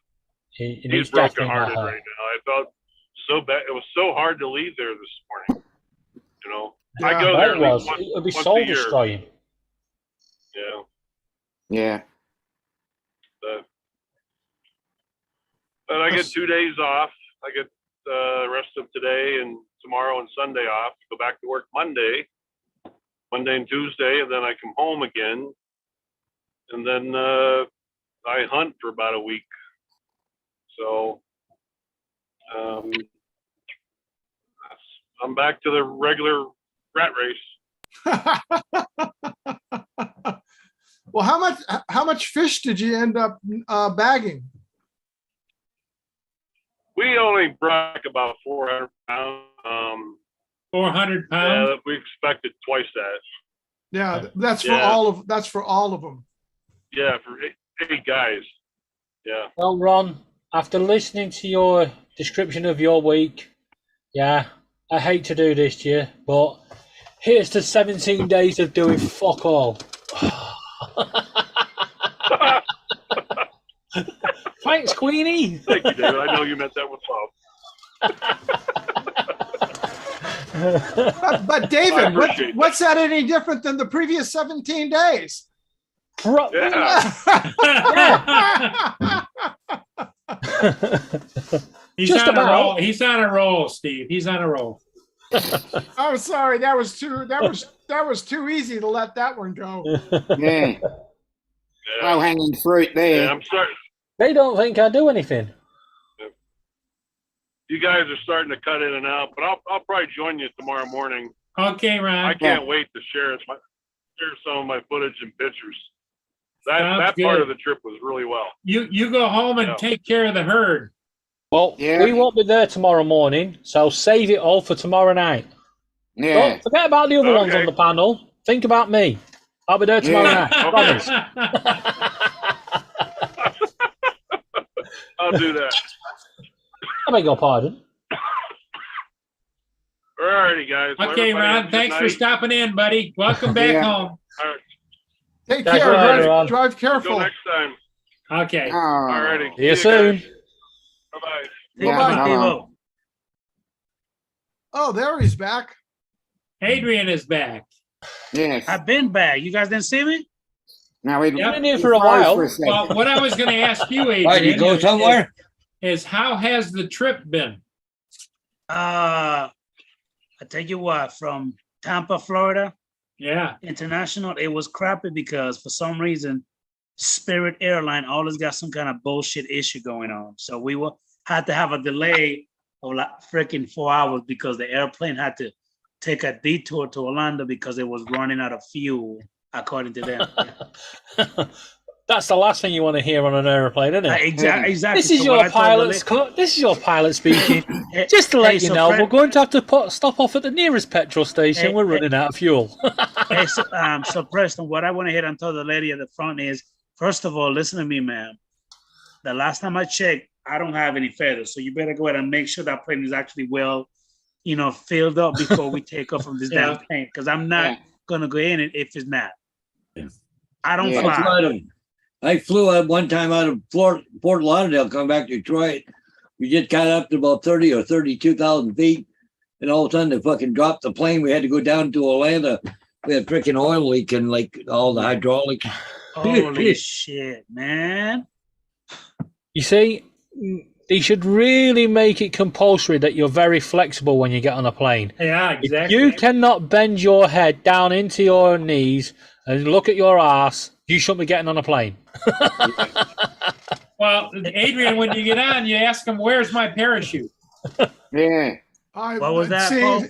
It He's is definitely brokenhearted not right her. now. I felt so bad. It was so hard to leave there this morning. You know, I Yeah. go Well, there it at was. least once, It would be once soul a year. destroying. Yeah. Yeah. But I get 2 days off. I get the rest of today and tomorrow and Sunday off. Go back to work Monday and Tuesday, and then I come home again. And then I hunt for about a week. So I'm back to the regular rat race. Well, how much fish did you end up bagging? We only brought about 400 pounds. 400 pounds? Yeah, we expected twice that. Yeah, that's Yeah. for all of them. Yeah, for eight guys. Yeah. Well, Ron, after listening to your description of your week, yeah, I hate to do this to you, but here's the 17 days of doing fuck all. Thanks, Queenie. Thank you, David. I know you meant that with love. But I David, appreciate what's that any different than the previous 17 days? Yeah. He's Just on a about. roll. He's on a roll, Steve. He's on a roll. I'm sorry, that was too easy to let that one go. Yeah. Yeah. Low hanging fruit there. Yeah, I'm starting. They don't think I do anything. You guys are starting to cut in and out, but I'll probably join you tomorrow morning. Okay, I Ron. can't wait to share some of my footage and pictures. That Sounds part good. of the trip was really well. You go home and Yeah. take care of the herd. Well, Yeah. we won't be there tomorrow morning, so save it all for tomorrow night. Yeah. Don't forget about the other ones Okay. on the panel. Think about me. I'll be there tomorrow Yeah. night. Promise. I'll do that. I beg your pardon. All righty, guys. Well, Okay, everybody have a Ron. good Thanks for night. stopping in, buddy. Welcome back Yeah. home. All right. Take That's care. right, Ron. Drive Till careful. next time. Okay. Oh. All righty. See you soon. Bye bye. Yeah, Bye-bye. hello. Oh, there he's back. Adrian is back. Yes. I've been back. You guys didn't see me? Now we Yep. Been here for a while. Well, what I was going to ask you, Adrian, Why, did you go somewhere? is how has the trip been? I tell you what, from Tampa, Florida, Yeah. international, it was crappy because for some reason, Spirit Airline always got some kind of bullshit issue going on. So we had to have a delay of like freaking 4 hours because the airplane had to take a detour to Orlando because it was running out of fuel, according to them. That's the last thing you want to hear on an airplane, isn't it? Exactly. This is So your what I told the pilot's this is your pilot speaking. la- Just to let Hey, you so know, Fred- we're going to have to stop off at the nearest petrol station. Hey, We're hey. running out of fuel. Hey, so Preston, what I went ahead and told the lady at the front is, first of all, listen to me, ma'am. The last time I checked, I don't have any feathers, so you better go ahead and make sure that plane is actually well, filled up before we take off from this damn Yeah. plane. Because I'm not Yeah. gonna go in it if it's not. Yeah. I don't Yeah. fly. I flew out one time out of Fort Lauderdale, coming back to Detroit. We just got up to about 30 or 32,000 feet. And all of a sudden they fucking dropped the plane. We had to go down to Atlanta. We had freaking oil leak and like all the hydraulic. Holy shit, man! You see, they should really make it compulsory that you're very flexible when you get on a plane. Yeah, exactly. You cannot bend your head down into your knees and look at your ass. You shouldn't be getting on a plane. Well, Adrian, when you get on, you ask him, "Where's my parachute?" Yeah. What was that, See, Paul?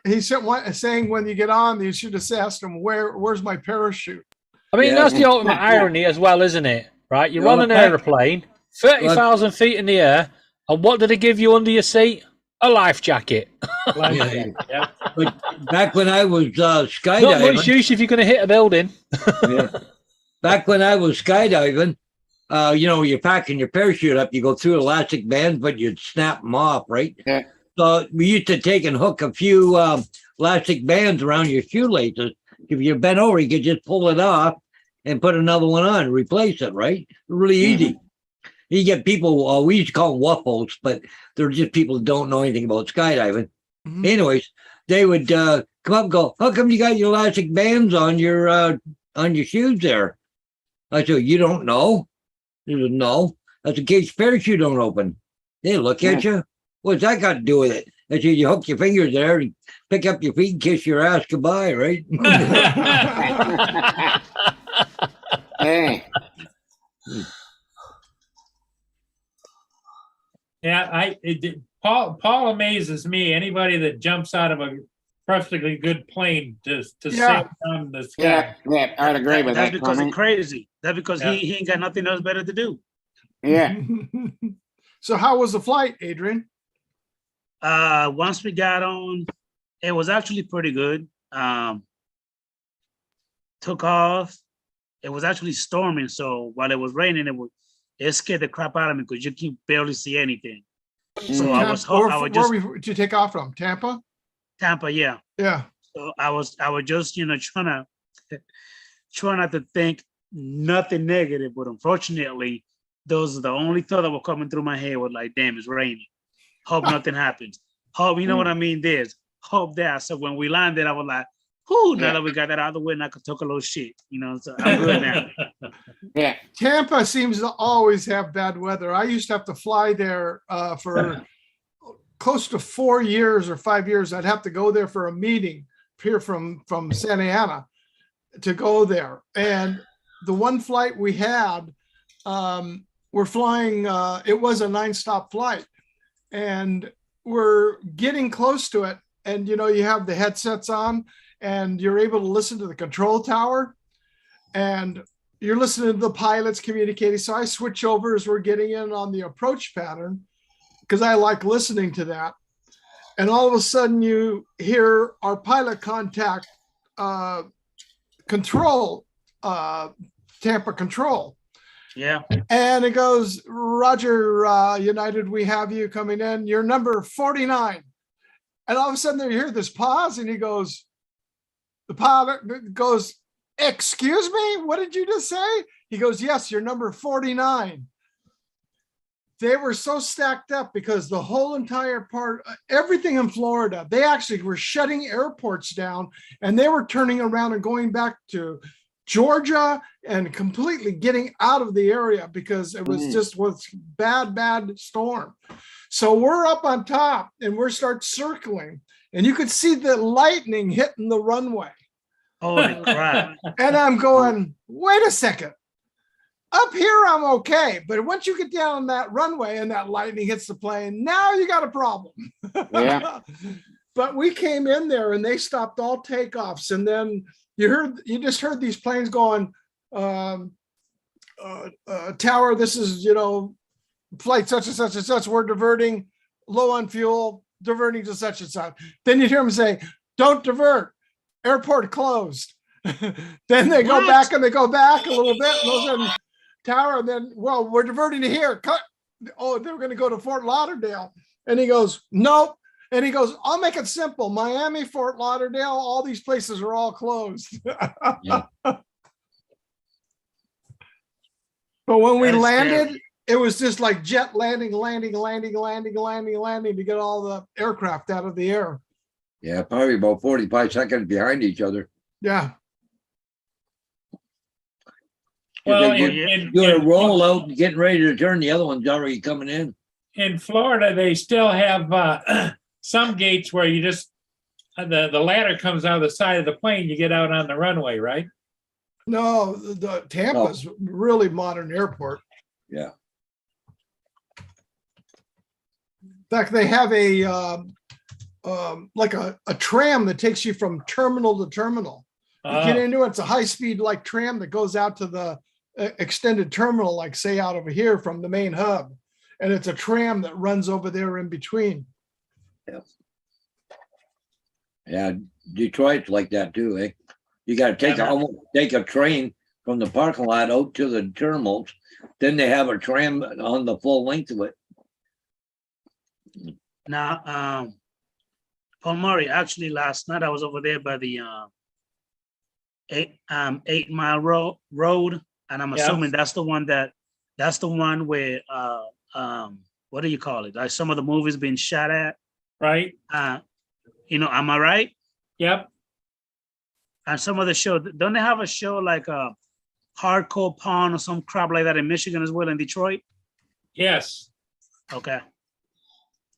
he said saying when you get on, you should have asked him where's my parachute. I mean, Yeah. that's the ultimate irony as well, isn't it? Right? You're Well, on an the fact- aeroplane, 30,000 feet in the air, and what did they give you under your seat? a life jacket. Yeah. But back when I was Not much skydiving, use if you're going to hit a building. yeah, back when I was skydiving, you're packing your parachute up, you go through elastic bands, but you'd snap them off, right? Yeah. So we used to take and hook a few elastic bands around your shoelaces. If you bent over, you could just pull it off and put another one on, replace it, right? Really easy. You get people, we used to call them waffles, but they're just people who don't know anything about skydiving. Mhm. Anyways, they would come up and go, how come you got your elastic bands on your shoes there? I said, you don't know? He said, no. That's in case your parachute don't open. They look at you. What's that got to do with it? I said, you hook your fingers there, and pick up your feet and kiss your ass goodbye, right? Yeah. Yeah, Paul amazes me. Anybody that jumps out of a perfectly good plane to Yeah. sail down the Yeah, sky. yeah, I'd agree with That's that because he's comment. crazy. That's because Yeah. he ain't got nothing else better to do. Yeah. So how was the flight, Adrian? Once we got on, it was actually pretty good. Took off. It was actually storming, so while it was raining, it scared the crap out of me because you can barely see anything. So I was Did you take off from Tampa? Tampa, yeah. Yeah. So I was just trying not to think nothing negative, but unfortunately, those are the only thought that were coming through my head was like, damn, it's raining. Hope nothing happens. Hope, you know what I mean? Hope that. So when we landed, I was like, whoo, now that we got that out of the way, and I could talk a little shit, so I'm good now. Yeah. Tampa seems to always have bad weather. I used to have to fly there for close to 4 years or 5 years. I'd have to go there for a meeting here from Santa Ana to go there. And the one flight we had, we're flying, it was a 9-stop flight. And we're getting close to it. And, you have the headsets on and you're able to listen to the control tower. And you're listening to the pilots communicating. So I switch over as we're getting in on the approach pattern because I like listening to that. And all of a sudden you hear our pilot contact control, Tampa control. Yeah. And it goes, Roger, United, we have you coming in. You're number 49. And all of a sudden you hear this pause and the pilot goes, excuse me, what did you just say? He goes, yes, you're number 49. They were so stacked up because the whole entire everything in Florida, they actually were shutting airports down and they were turning around and going back to Georgia and completely getting out of the area because it was bad storm. So we're up on top and we're start circling and you could see the lightning hitting the runway. Holy crap. And I'm going, wait a second. Up here, I'm okay. But once you get down that runway and that lightning hits the plane, now you got a problem. Yeah. But we came in there and they stopped all takeoffs. And then you just heard these planes going, tower, this is, flight such and such and such. We're diverting, low on fuel, diverting to such and such. Then you hear them say, don't divert. Airport closed. Then they go back and they go back a little bit. And those are tower. And then, well, we're diverting to here. Cut. Oh, they're going to go to Fort Lauderdale. And he goes, nope. And he goes, I'll make it simple. Miami, Fort Lauderdale, all these places are all closed. Yeah. But when we That is landed, scary. it was just like jet landing to get all the aircraft out of the air. Yeah, probably about 45 seconds behind each other. Yeah. Well, You're a roll out and getting ready to turn, the other one's already coming in. in Florida, they still have some gates where you just, the ladder comes out of the side of the plane, you get out on the runway, right? No, the Tampa's really modern airport. Yeah. In fact, they have like a tram that takes you from terminal to terminal. You get into it, it's a high-speed like tram that goes out to the extended terminal, like say out over here from the main hub. And it's a tram that runs over there in between. Yeah, Detroit's like that too, eh? You gotta almost take a train from the parking lot out to the terminals. Then they have a tram on the full length of it. Now, Paul Murray, actually last night I was over there by the 8 Mile Road, and I'm Yeah. assuming that's the one where what do you call it? Like some of the movies being shot at. Right? Am I right? Yep. And some of the show, don't they have a show like Hardcore Pawn or some crap like that in Michigan as well, in Detroit? Yes. Okay.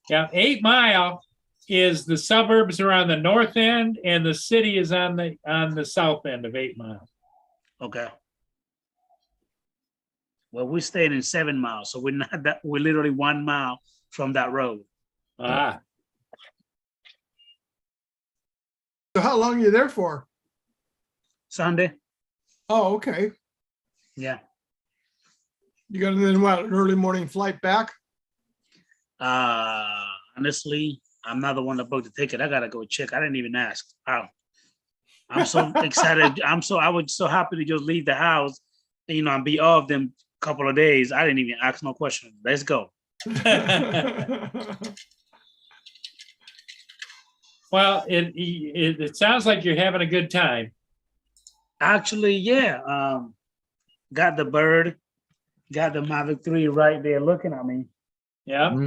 Yeah. 8 Mile is the suburbs are on the north end, and the city is on the south end of 8 Mile. Okay. Well, we stayed in 7 Miles, so we're literally 1 mile from that road. Ah. So how long are you there for? Sunday. Oh, okay. Yeah. You got then what, an early morning flight back? Honestly, I'm not the one that booked the ticket. I gotta go check. I didn't even ask. I'm so excited. I was so happy to just leave the house, and be off them couple of days. I didn't even ask no question. Let's go. Well, it sounds like you're having a good time. Actually, yeah. Got the Bird, got the Mavic 3 right there looking at me, Yeah.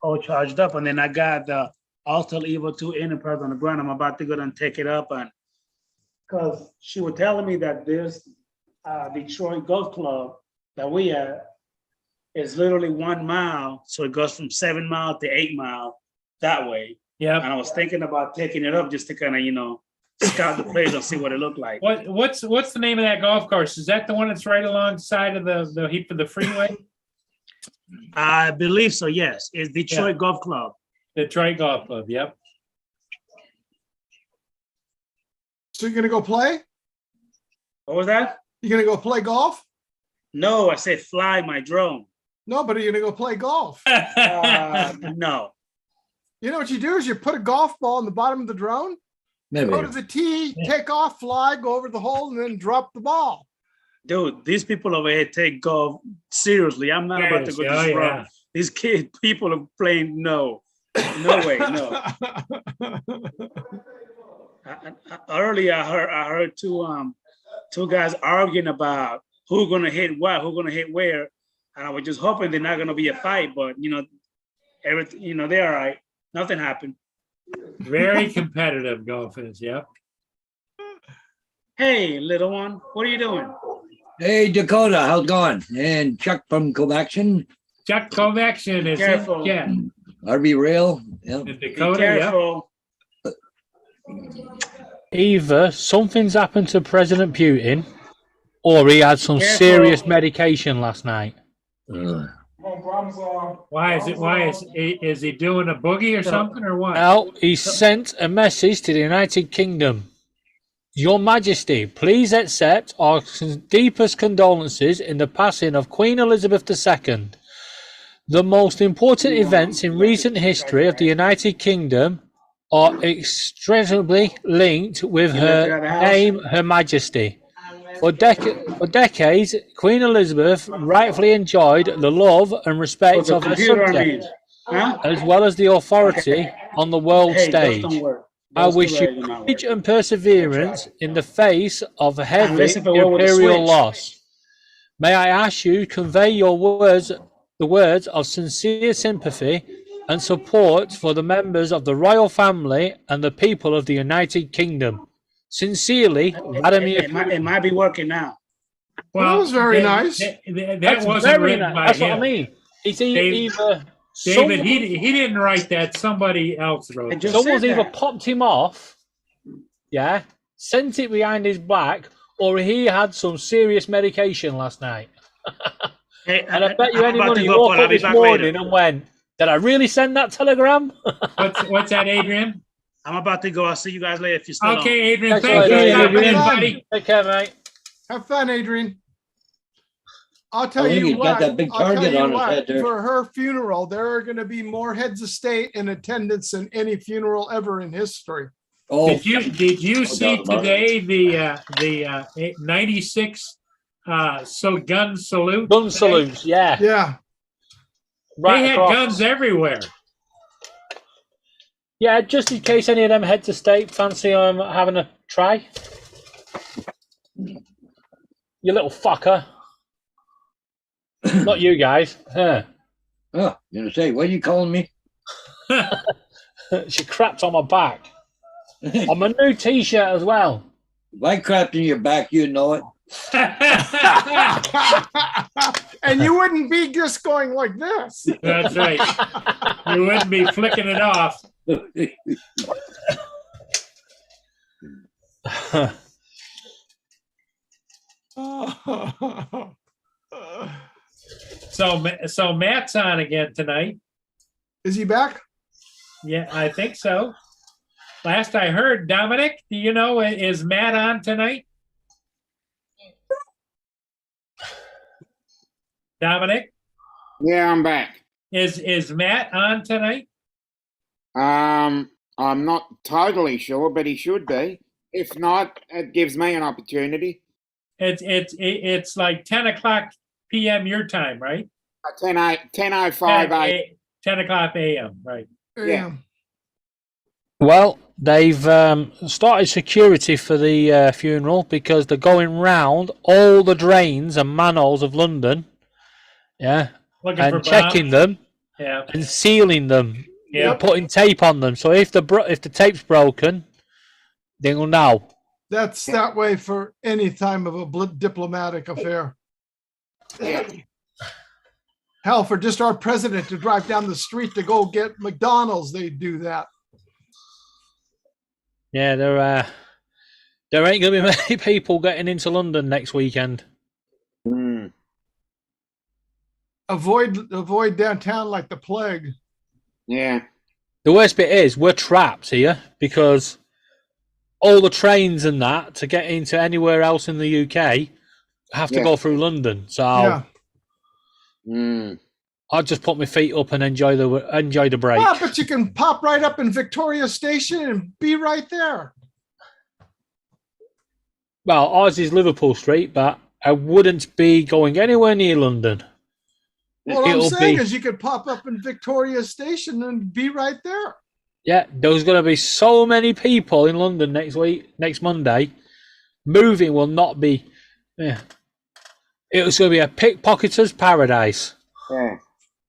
all charged up. And then I got the Alta Evo 2 Enterprise on the ground. I'm about to go and take it up, and because she was telling me that this Detroit Golf Club that we at is literally 1 mile. So it goes from 7 Mile to 8 Mile that way. Yeah. And I was thinking about taking it up just to kind of, scout the place and see what it looked like. What's the name of that golf course? Is that the one that's right alongside of the heap of the freeway? I believe so, yes. It's Detroit Golf Club. Detroit Golf Club. Yep. So you're gonna go play? What was that? You gonna go play golf? No, I said fly my drone. No, but are you gonna go play golf? No. You know what you do is you put a golf ball in the bottom of the drone, Maybe. go to the tee, take off, fly, go over the hole, and then drop the ball. Dude, these people over here take golf seriously. I'm not about to go this road. These people are playing no way, no. Earlier, I heard two guys arguing about who's gonna hit what, who's gonna hit where, and I was just hoping they're not gonna be a fight. But everything, they're all right. Nothing happened. Very competitive golf is. Yep. Hey, little one, what are you doing? Hey, Dakota, how's it going? And Chuck from Covaction. Chuck Covaction is Careful. yeah. RV Rail. Yep. And Be Dakota. Yep. careful. Either something's happened to President Putin, or he had some Careful. serious medication last night. Why is he doing a boogie or something or what? Well, he sent a message to the United Kingdom. Your Majesty, please accept our deepest condolences in the passing of Queen Elizabeth II. The most important events in recent history of the United Kingdom are extremely linked with her name, Her Majesty. For decades, Queen Elizabeth rightfully enjoyed the love and respect of her subjects, as well as the authority on the world stage. I wish you courage and perseverance in the face of heavy imperial loss. May I ask you to convey the words of sincere sympathy and support for the members of the royal family and the people of the United Kingdom. Sincerely, Vladimir. It might be working now. Well, that was very nice. That wasn't written by That's him. what I mean. It's either David, he didn't write that. Somebody else wrote it. someone's either popped him off, sent it behind his back, or he had some serious medication last night. And I bet you any money he woke up this morning and went, did I really send that telegram? What's that, Adrian? I'm about to go. I'll see you guys later if you're still Okay, on. Adrian. Thanks Thank a lot, you, Adrian. buddy. Take care, mate. Have fun, Adrian. I'll tell I think you he's got what, that big I'll tell target you on his what, head there. for her funeral, there are gonna be more heads of state in attendance than any funeral ever in history. Oh, Did you see doubt about today the 96 so gun salute? Gun today? salutes, yeah. Yeah, Right They had across. guns everywhere. Yeah, just in case any of them head to state fancy having a try. You little fucker. Not you guys. Huh. oh, you gonna say, what are you calling me? She crapped on my back. On my new t-shirt as well. If I crapped in your back, you know it. and you wouldn't be just going like this. That's right. You wouldn't be flicking it off. So Matt's on again tonight. Is he back? Yeah, I think so. Last I heard, Dominic, do you know, is Matt on tonight? Dominic, Yeah, I'm back. is Matt on tonight? I'm not totally sure, but he should be. If not, it gives me an opportunity. It's like 10 o'clock p.m. your time, right? 10:05 a.m. 10 o'clock a.m., right? Yeah. Well, they've started security for the funeral because they're going round all the drains and manholes of London, yeah, Looking for and checking bombs. them Yeah, and sealing them, yeah. and putting tape on them. So if the tape's broken, they will know. That's that way for any time of a diplomatic affair. Yeah. Hell, for just our president to drive down the street to go get McDonald's, they do that. Yeah, there ain't gonna be many people getting into London next weekend. Mm. Avoid downtown like the plague. Yeah. The worst bit is we're trapped here because all the trains and that to get into anywhere else in the UK have to Yeah. go through London. So Yeah. Mm. I'll just put my feet up and enjoy the break. Ah, but you can pop right up in Victoria Station and be right there. Well, ours is Liverpool Street, but I wouldn't be going anywhere near London. What I'm It'll saying be- is you could pop up in Victoria Station and be right there. Yeah, there's going to be so many people in London next Monday. Moving will not be. Yeah, it's going to be a pickpocketer's paradise. Yeah.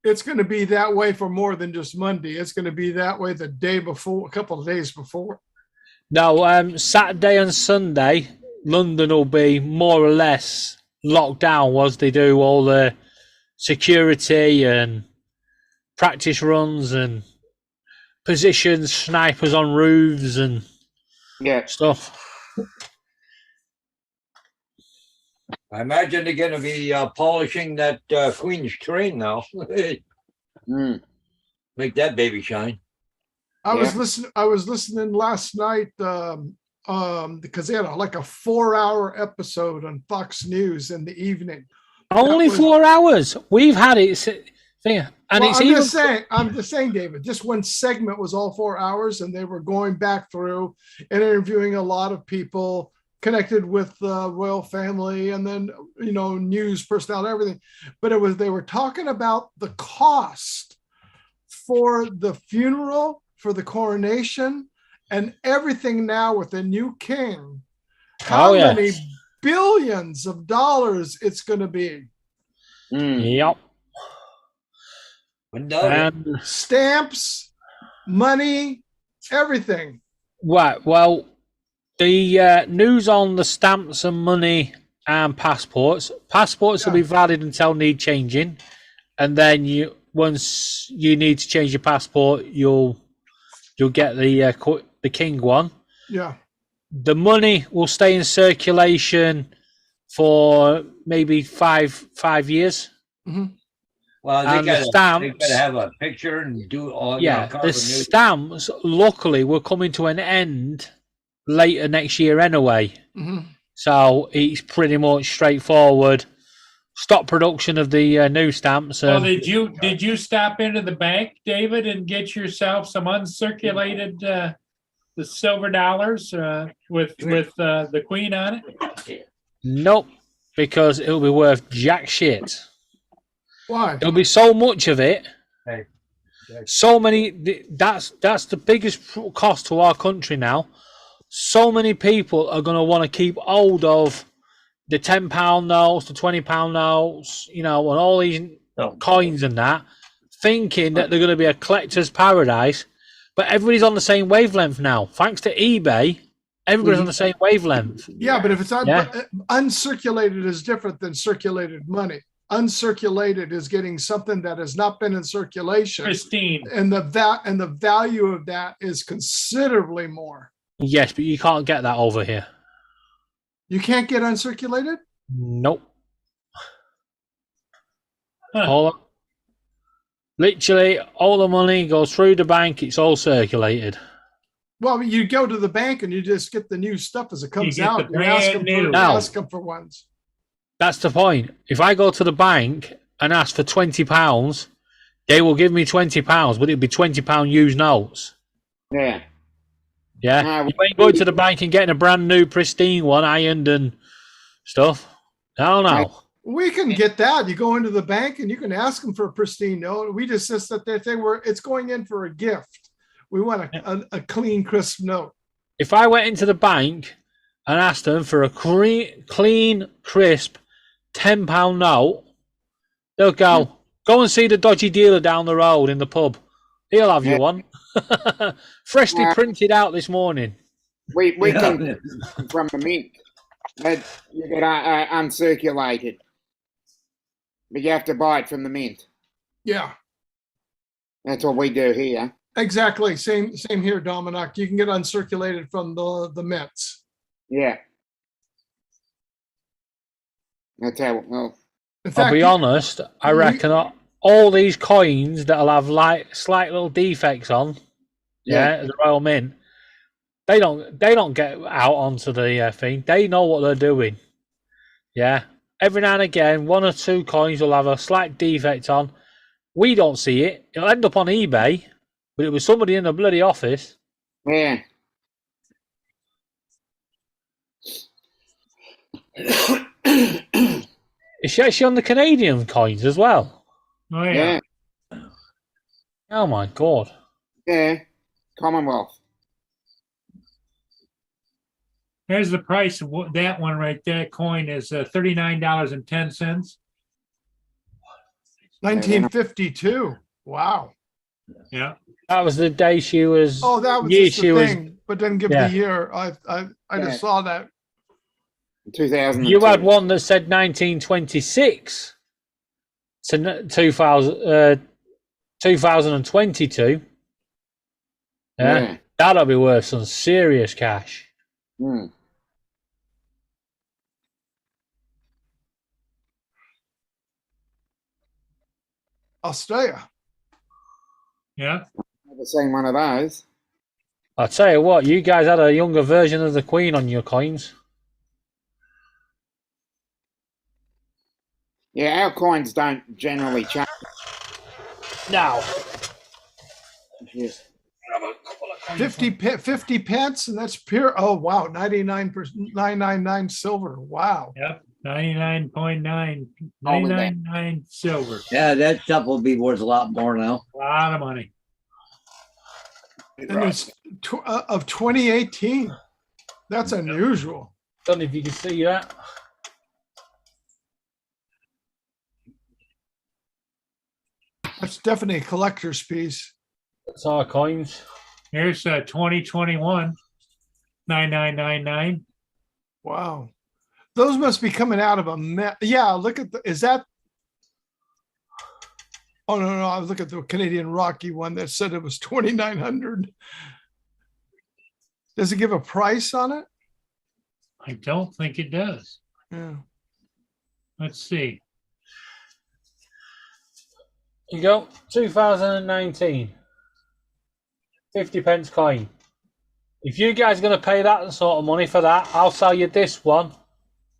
It's going to be that way for more than just Monday. It's going to be that way the day before, a couple of days before. No, Saturday and Sunday, London will be more or less locked down as they do all the security and practice runs and positions, snipers on roofs and Yeah. stuff. I imagine they're gonna be polishing that Queen's train now. Mm. Make that baby shine. I was Yeah. listening last night because they had like a 4-hour episode on Fox News in the evening. Only was- 4 hours. We've had it thing, and Well, it's I'm even. just saying, David, just one segment was all 4 hours and they were going back through and interviewing a lot of people connected with the royal family and then, news personnel, everything. But they were talking about the cost for the funeral, for the coronation and everything now with the new king. How Oh, yeah. many billions of dollars it's going to be. Mm. Yep. Wouldn't doubt it. And Stamps, money, everything. right, well, the news on the stamps and money and passports. Passports will be valid until need changing, and then once you need to change your passport, you'll get the king one. Yeah. The money will stay in circulation for maybe five years. Mhm. Well, they And the gotta stamps- have a picture and do all. Yeah, carve the a new- stamps luckily will come to an end later next year anyway. Mhm. So it's pretty much straightforward stop production of the new stamps. Well, And did you stop into the bank, David, and get yourself some uncirculated the silver dollars with the Queen on it? nope, because it'll be worth jack shit. Why? There'll be so much of it. Hey. So many. That's the biggest cost to our country now. So many people are going to want to keep hold of the £10 notes, the £20 notes, you know, and all these coins and that, thinking that they're going to be a collector's paradise. But everybody's on the same wavelength now. Thanks to eBay, everybody's on the same wavelength. Yeah, but if it's Yeah. uncirculated is different than circulated money. Uncirculated is getting something that has not been in circulation, Pristine. and the value of that is considerably more. Yes, but you can't get that over here. You can't get uncirculated? Nope. Huh. Literally, all the money goes through the bank. It's all circulated. Well, you go to the bank and you just get the new stuff as it comes get the out. You ask them, brand new. ask them for ones. That's the point. If I go to the bank and ask for £20, they will give me £20, but it'll be £20 used notes. Yeah. Yeah, No, you ain't going to the bank and getting a brand new pristine one, ironed and stuff. Hell no. We can get that. You go into the bank and you can ask them for a pristine note. We just insist that it's going in for a gift. We want a clean, crisp note. If I went into the bank and asked them for a clean, crisp £10 note, they'll go and see the dodgy dealer down the road in the pub. He'll have you one. Freshly printed out this morning. We can from the mint. You get uncirculated, but you have to buy it from the mint. Yeah, That's what we do here. exactly. Same here, Dominic. You can get uncirculated from the mints. Yeah. That's how. Well, In I'll fact, be honest, I reckon all these coins that'll have slight little defects on, the Royal Mint, they don't get out onto the thing. They know what they're doing. Yeah. Every now and again, one or two coins will have a slight defect on. We don't see it. It'll end up on eBay, but it was somebody in the bloody office. yeah. Is she actually on the Canadian coins as well? Oh yeah. Yeah. Oh my God. Yeah. Commonwealth. Here's the price of that one right there. Coin is $39.10. 1952. Wow. Yeah. That was the day she was. Oh, that was Yeah, just she the was- thing. But then give Yeah. the year. I just saw that. 2000. You had one that said 1926 to 2022. Yeah, that'll be worth some serious cash. Mm. Australia. Yeah. Never seen one of those. I'll tell you what, you guys had a younger version of the Queen on your coins. Yeah, our coins don't generally change. Now, Yes. 50 pence, and that's pure. Oh wow, 99%, 999 silver. Wow. Yep. 99.9, Only that. 99.9 silver. Yeah, that stuff will be worth a lot more now. A lot of money. And it's of 2018. That's unusual. don't know if you can see that. That's definitely a collector's piece. That's our coins. Here's 2021, 9999. Wow. Those must be coming out of a yeah, look at is that oh no, I was looking at the Canadian Rocky one that said it was 2,900. Does it give a price on it? I don't think it does. Yeah. Let's see. You go, 2019. 50 pence coin. If you guys are going to pay that sort of money for that, I'll sell you this one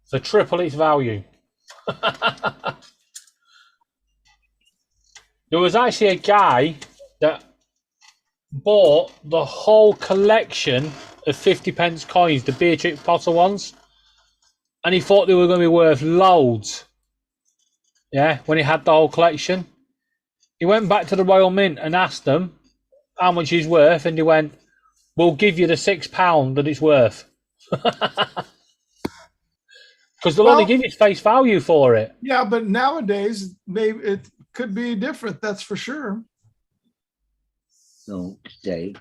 for triple its value. There was actually a guy that bought the whole collection of 50p coins, the Beatrix Potter ones, and he thought they were going to be worth loads. Yeah, when he had the whole collection. He went back to the Royal Mint and asked them how much he's worth, and they went, "We'll give you the £6 that it's worth." Because they'll only Well- give you face value for it. Yeah, but nowadays, maybe it could be different, that's for sure. No, stay.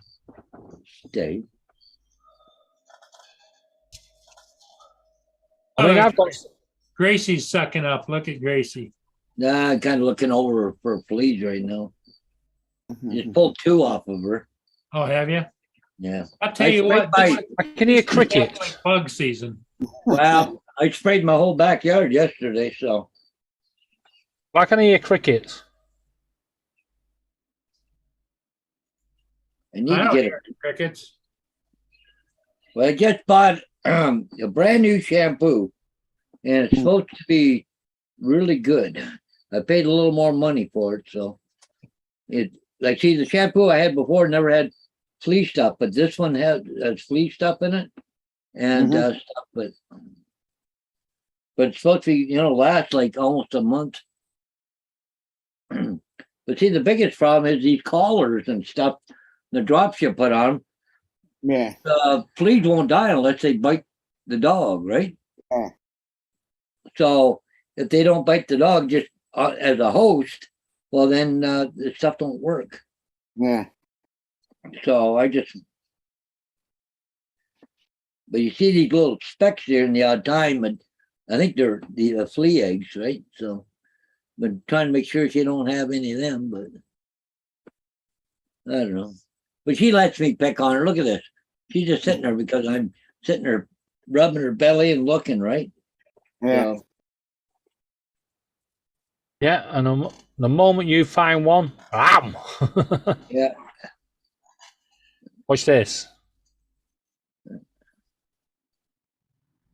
I mean, I've got Gracie's sucking up. Look at Gracie. Nah, I'm kind of looking over for fleas right now. Mm-hmm. Just pulled 2 off of her. Oh, have you? Yeah. I'll tell you what. sprayed I can hear this is crickets. definitely bug season. Well, I sprayed my whole backyard yesterday, so Why can I hear crickets? I need I to don't get it. hear crickets. Well, I just bought a brand new shampoo, and it's supposed to be really good. I paid a little more money for it, so it like see the shampoo I had before never had flea stuff, but this one has flea stuff in it and stuff, but it's supposed to be last like almost a month. But see, the biggest problem is these collars and stuff, the drops you put on. Yeah. Fleas won't die unless they bite the dog, right? Yeah. So if they don't bite the dog just as a host, well, then the stuff don't work. Yeah. So but you see these little specks there in the odd time, but I think they're the flea eggs, right? So, but trying to make sure she don't have any of them, but I don't know. But she lets me pick on her. Look at this. She's just sitting there because I'm sitting there rubbing her belly and looking, right? Yeah. So, Yeah, and the moment you find one, bam! yeah. Watch this.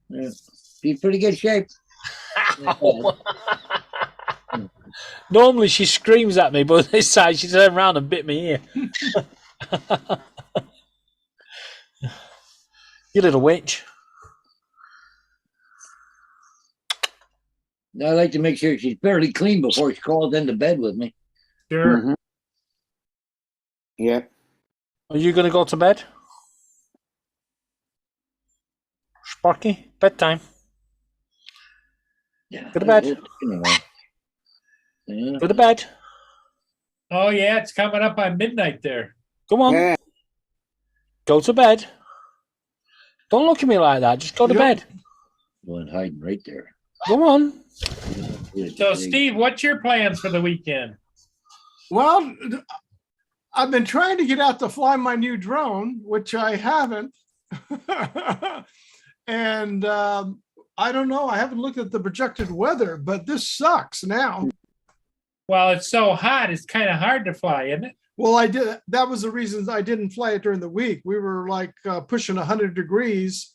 Yeah. She's pretty good shape. Normally she screams at me, but this time she turned around and bit me ear. You little witch. I like to make sure she's fairly clean before she crawls into bed with me. Sure. Mhm. Yep. Are you going to go to bed? Sparky, bedtime. Yeah. Go to bed. Yeah. Go to bed. Oh, yeah, it's coming up on midnight there. Come on. Yeah. Go to bed. Don't look at me like that. Just go to Yep. bed. One hiding right there. Come on. So, Steve, what's your plans for the weekend? Well, I've been trying to get out to fly my new drone, which I haven't. And I don't know. I haven't looked at the projected weather, but this sucks now. Well, it's so hot, it's kind of hard to fly, isn't it? Well, I did. That was the reason I didn't fly it during the week. We were like pushing 100 degrees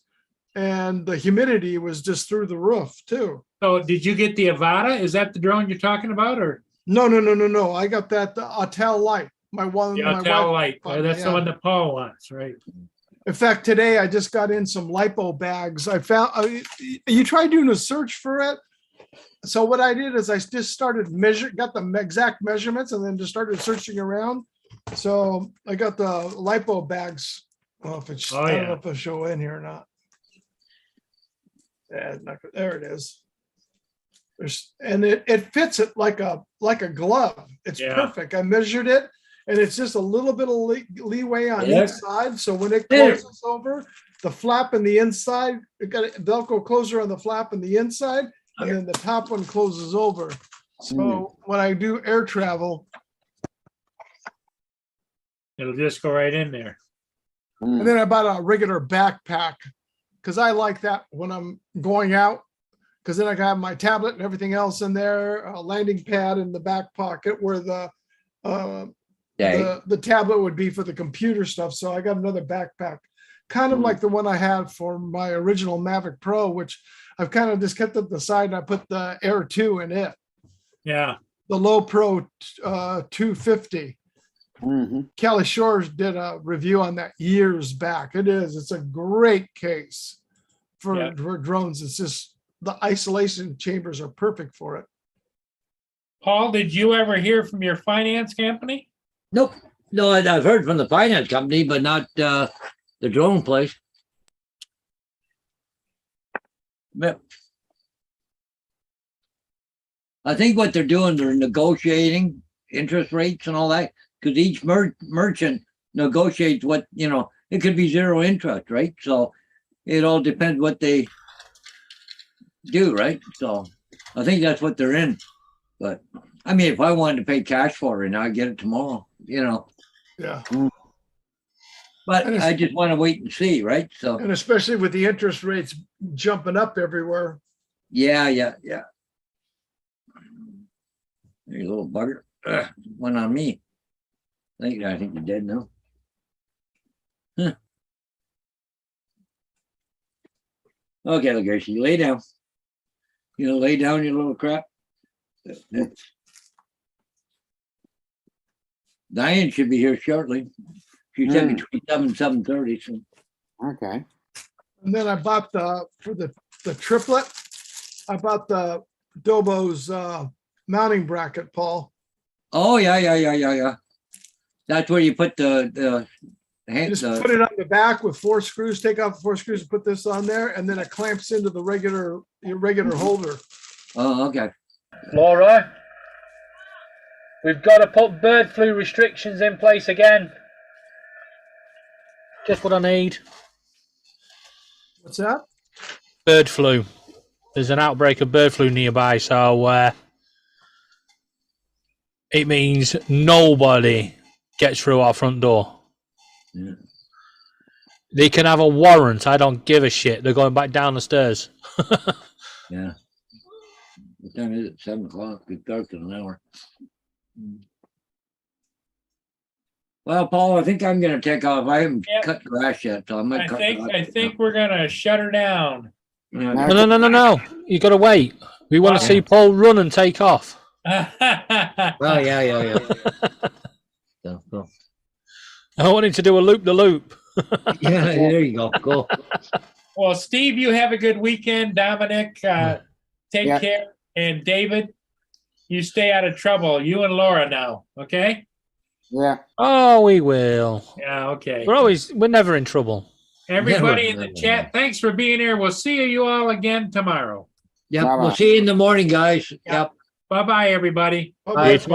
and the humidity was just through the roof too. So, did you get the Avata? Is that the drone you're talking about, or No. I got that Autel Light. My one. the my Autel wife- Light? That's the yeah. one that Paul wants, right? In fact, today I just got in some lipo bags. I found you try doing a search for it. So what I did is I just started got the exact measurements, and then just started searching around. So I got the lipo bags. Well, if it's Oh, I don't yeah. know if it'll show in here or not. Yeah, there it is. And it fits it like a glove. It's Yeah. perfect. I measured it, and it's just a little bit of leeway on Yeah. each side. So when it Yeah. closes over, the flap in the inside, it got a Velcro closer on the flap in the inside, and then the top one closes over. So when I do air travel, It'll just go right in there. and then I bought a regular backpack because I like that when I'm going out. Because then I can have my tablet and everything else in there, a landing pad in the back pocket where the Okay. the tablet would be for the computer stuff. So I got another backpack kind of Hmm. like the one I had for my original Mavic Pro, which I've kind of just kept at the side and I put the Air 2 in it, Yeah, the Low Pro 250. Hmm. Kelly Shores did a review on that years back. It's a great case Yeah. for drones. It's just the isolation chambers are perfect for it. Paul, did you ever hear from your finance company? Nope. No, I've heard from the finance company, but not the drone place. Yep. I think what they're doing, they're negotiating interest rates and all that, because each merchant negotiates what, it could be zero interest, right? So it all depends what they do, right? So I think that's what they're in. But I mean, if I wanted to pay cash for it, I'd get it tomorrow, Yeah. But And it's- I just want to wait and see, right? So And especially with the interest rates jumping up everywhere. yeah. There you little bugger. Ugh, one on me. I think you're dead now. Huh. Okay, Gracie, you lay down. Lay down, you little crap. Diane should be here shortly. She said between 7:30. So Okay. And then I bought for the triplet, I bought the Dobo's mounting bracket, Paul. oh yeah. That's where you put the You hand. just put it on the back with 4 screws, take out the 4 screws, and put this on there, and then it clamps into the your regular holder. Oh, okay. Laura, we've got to put bird flu restrictions in place again. Just what I need. What's that? Bird flu. There's an outbreak of bird flu nearby, so it means nobody gets through our front door. Yeah. They can have a warrant. I don't give a shit. They're going back down the stairs. Yeah. What time is it? 7:00. It's dark in an hour. Well, Paul, I think I'm going to take off. I haven't Yep. cut the grass yet, so I might I cut think the I think we're gonna shut her down. Yeah. No. You got to wait. We want to see Paul run and take off. Well, yeah. So, I want him to do a loop the loop. yeah, there you go. Cool. Well, Steve, you have a good weekend. Dominic, take Yeah. care. And David, you stay out of trouble. You and Laura now, okay? Yeah. Oh, we will. Yeah, okay. We're never in trouble. Everybody in the Never. chat, thanks for being here. We'll see you all again tomorrow. Yep. Bye-bye. We'll see you in the morning, guys. Yep. Bye-bye, everybody. Okay. Bye.